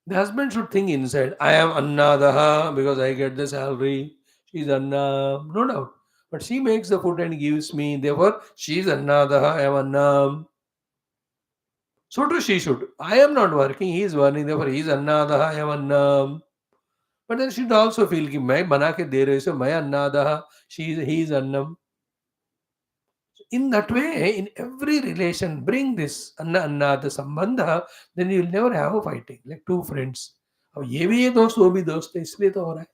The husband should think inside, I am Annadaha because I get the salary. She's Anna, no doubt. But she makes the food and gives me. Therefore, she is Annadaha, I am Annam. So too she should. I am not working, he is working, therefore he is Annadaha, I am Annam. But then she should also feel कि मैं बना के दे रही हूँ, so मैं Annadaha, he is Annam. In that way, in every relation, bring this Anna Annada Sambandha, then you will never have a fighting, like two friends. अब ये भी ये दोस्त वो भी दोस्त है इसलिए तो हो रहा है.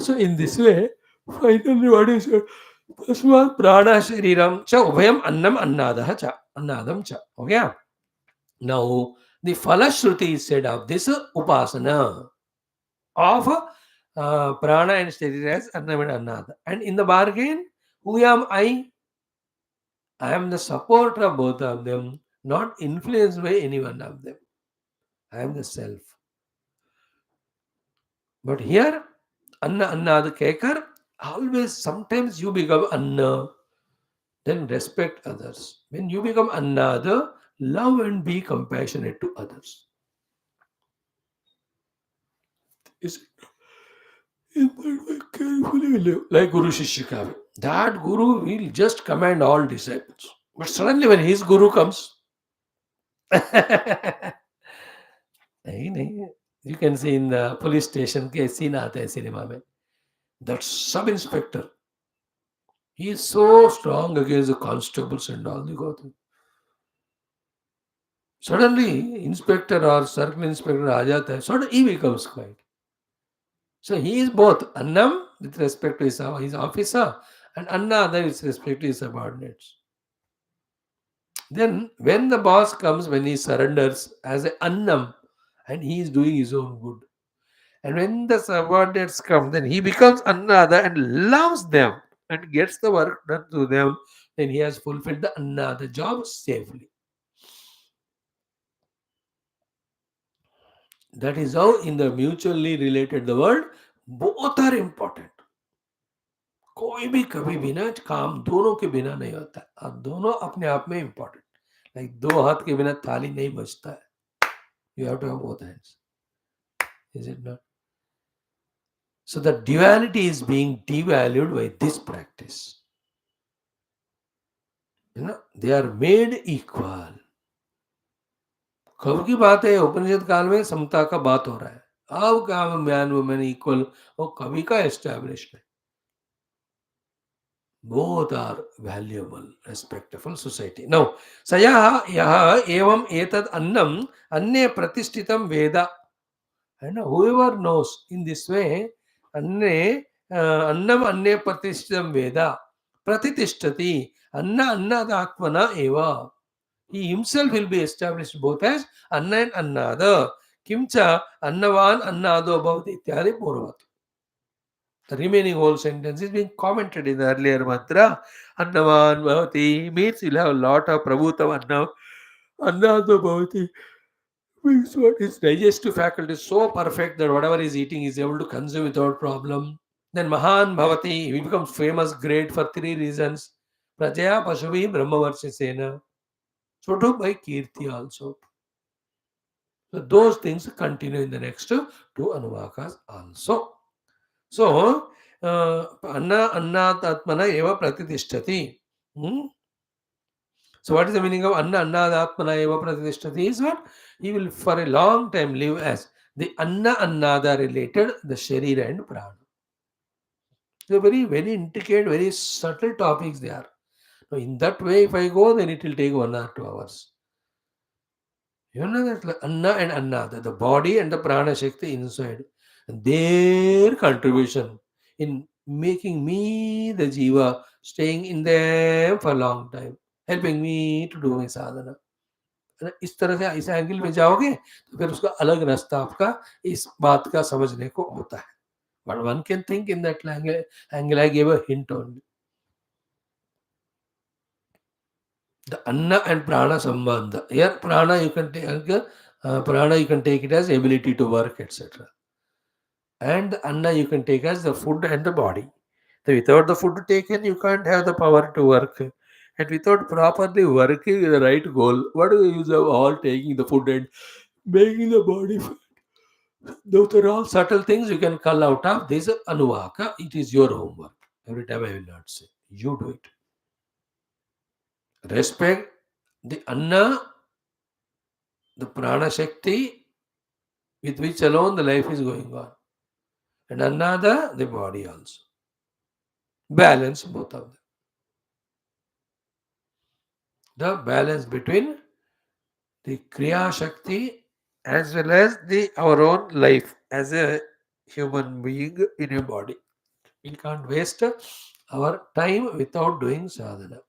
So in this way, finally what is it? तस्मात् प्राण शरीरम च उभयम अन्नम अन्नादः च अन्नादम च. Okay. Now the Falashruti is said of this upasana of prana and sharira as annam and annada. And in the bargain, who am I? I am the supporter of both of them, not influenced by any one of them. I am the self. But here, Anna Annada Kekar, always sometimes you become Anna, then respect others. When you become Annada, love and be compassionate to others. Is in that way carefully live. Like Guru Shishika. That Guru will just command all disciples. But suddenly when his Guru comes, नहीं नहीं, you can see in the police station के scene आता है cinema में. That sub inspector, he is so strong against the constables and all. You got it. Suddenly, inspector or circle inspector आ जाता है. Suddenly he becomes quiet. So he is both Annam with respect to his officer and Annada with respect to his subordinates. Then when the boss comes, when he surrenders as a Annam and he is doing his own good. And when the subordinates come, then he becomes Annada and loves them and gets the work done to them. Then he has fulfilled the Annada job safely. That is how in the mutually related the world, both are important. कोई भी कभी भी ना काम दोनों के बिना नहीं होता और दोनों अपने आप में इंपॉर्टेंट. लाइक दो हाथ के बिना थाली नहीं बजता है. You have to have both hands. Is it not? So the duality is being devalued by this practice. They are made equal. कब की बात है? उपनिषद काल में समता का बात हो रहा है. अब क्या मैन वुमेन इक्वल वो कभी का एस्टैब्लिश्ड है. Both are valuable, respectful society. Now, Sayah Yaha Evam Etad Annam Anne Pratishtitam Veda. And whoever knows in this way, Annam Anne Pratishtitam Veda, Pratitishthati, Anna Annada Eva. He himself will be established both as Anna and Annada. Kimcha Annavan Annado Bhavati Ityadi Purvat. The remaining whole sentence is being commented in the earlier mantra. Annavan Bhavati means you'll have a lot of Prabhutam Annam. Annado Bhavati means what his digestive faculty is so perfect that whatever he's eating is able to consume without problem. Then Mahan Bhavati, he becomes famous, great for three reasons. Prajaya Pashuvi Brahmavarshasena. So too by Kirti also. So those things continue in the next two Anuvakas also. So Anna Annat Atmana Eva Pratitishthati. So what is the meaning of Anna Annat Atmana Eva Pratitishthati? Is what? He will for a long time live as the Anna Annada related, the Sharira and Prana. They're very, very intricate, very subtle topics they are. So in that way, if I go, then it will take 1 or 2 hours. You know that Anna and Annada, the body and the Prana Shakti inside, and their contribution in making me the Jiva, staying in them for a long time, helping me to do my sadhana. इस तरह से इस angle में जाओगे तो फिर उसका अलग रास्ता आपका इस बात का समझने को होता है. But one can think in that angle. I gave a hint only. The Anna and Prana Sambandha. Here Prana you can take it as ability to work, etc. And the Anna you can take as the food and the body. So without the food taken, you can't have the power to work. And without properly working the right goal, what do you use of all taking the food and making the body fit? Those are all subtle things you can cull out of this Anuvaka. It is your homework. Every time I will not say. You do it. Respect the Anna the prana shakti with which alone the life is going on. And another, the body also. Balance both of them. The balance between the Kriya Shakti as well as the our own life as a human being in a body. We can't waste our time without doing sadhana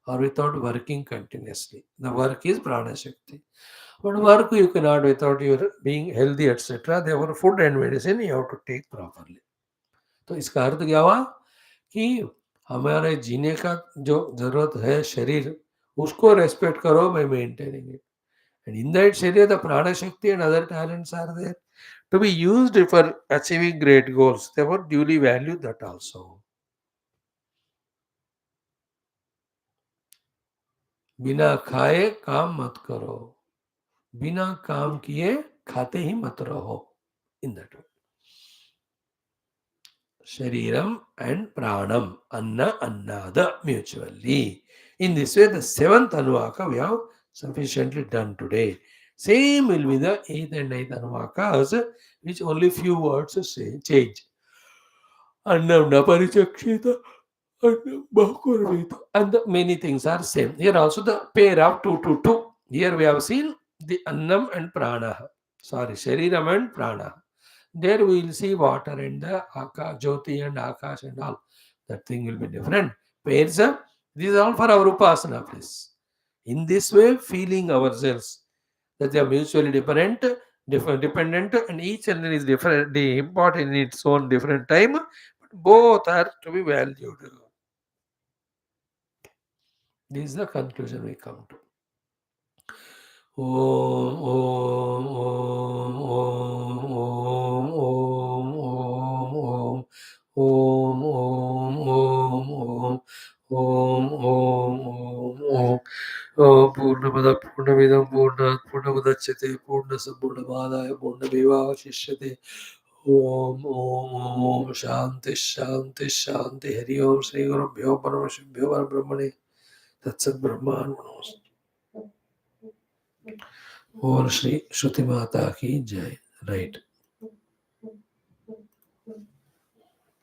or without working continuously. The work is prana shakti. But work you cannot without your being healthy, etc. Therefore, food and medicine you have to take properly. तो इसका अर्थ क्या हुआ कि हमारे जीने का जो जरूरत है शरीर उसको रेस्पेक्ट करो by maintaining it. And in that Sharia, the prana shakti and other talents are there to be used for achieving great goals. Therefore, duly value that also. बिना खाए काम मत करो, बिना काम किए खाते ही मत रहो. In that way. Shariram and pranam, anna, annada mutually. In this way, the seventh anuvaka we have sufficiently done today. Same will be the eighth and ninth anuvakas, which only few words say change. Annam na parichakshita, annam bahukurvita. And the many things are same. Here also the pair of 2 to 2. Here we have seen the annam and prana. Sorry, shariram and prana. There we will see water and the Jyoti and Akash and all. That thing will be different. Pairs up. These are all for our Upasana, please. In this way, feeling ourselves that they are mutually different, dependent, and each other is different, important in its own different time, but both are to be valued. This is the conclusion we come to. Om, Om, Om, Om, Om, Om, Om, Om, Om, Om, Om, Om, Om, Purnamada Purnamidam Purnat Purnamudachyate Purnasa Purnamadaya Purnamevavashishyate. Om, Om, Om, Shanti, Shanti, Shanti, Hari Om, Sri Gurubhyo Paramashibhyo Brahmane, Tatsat Brahman. और श्री श्रुति माता की जय. Right.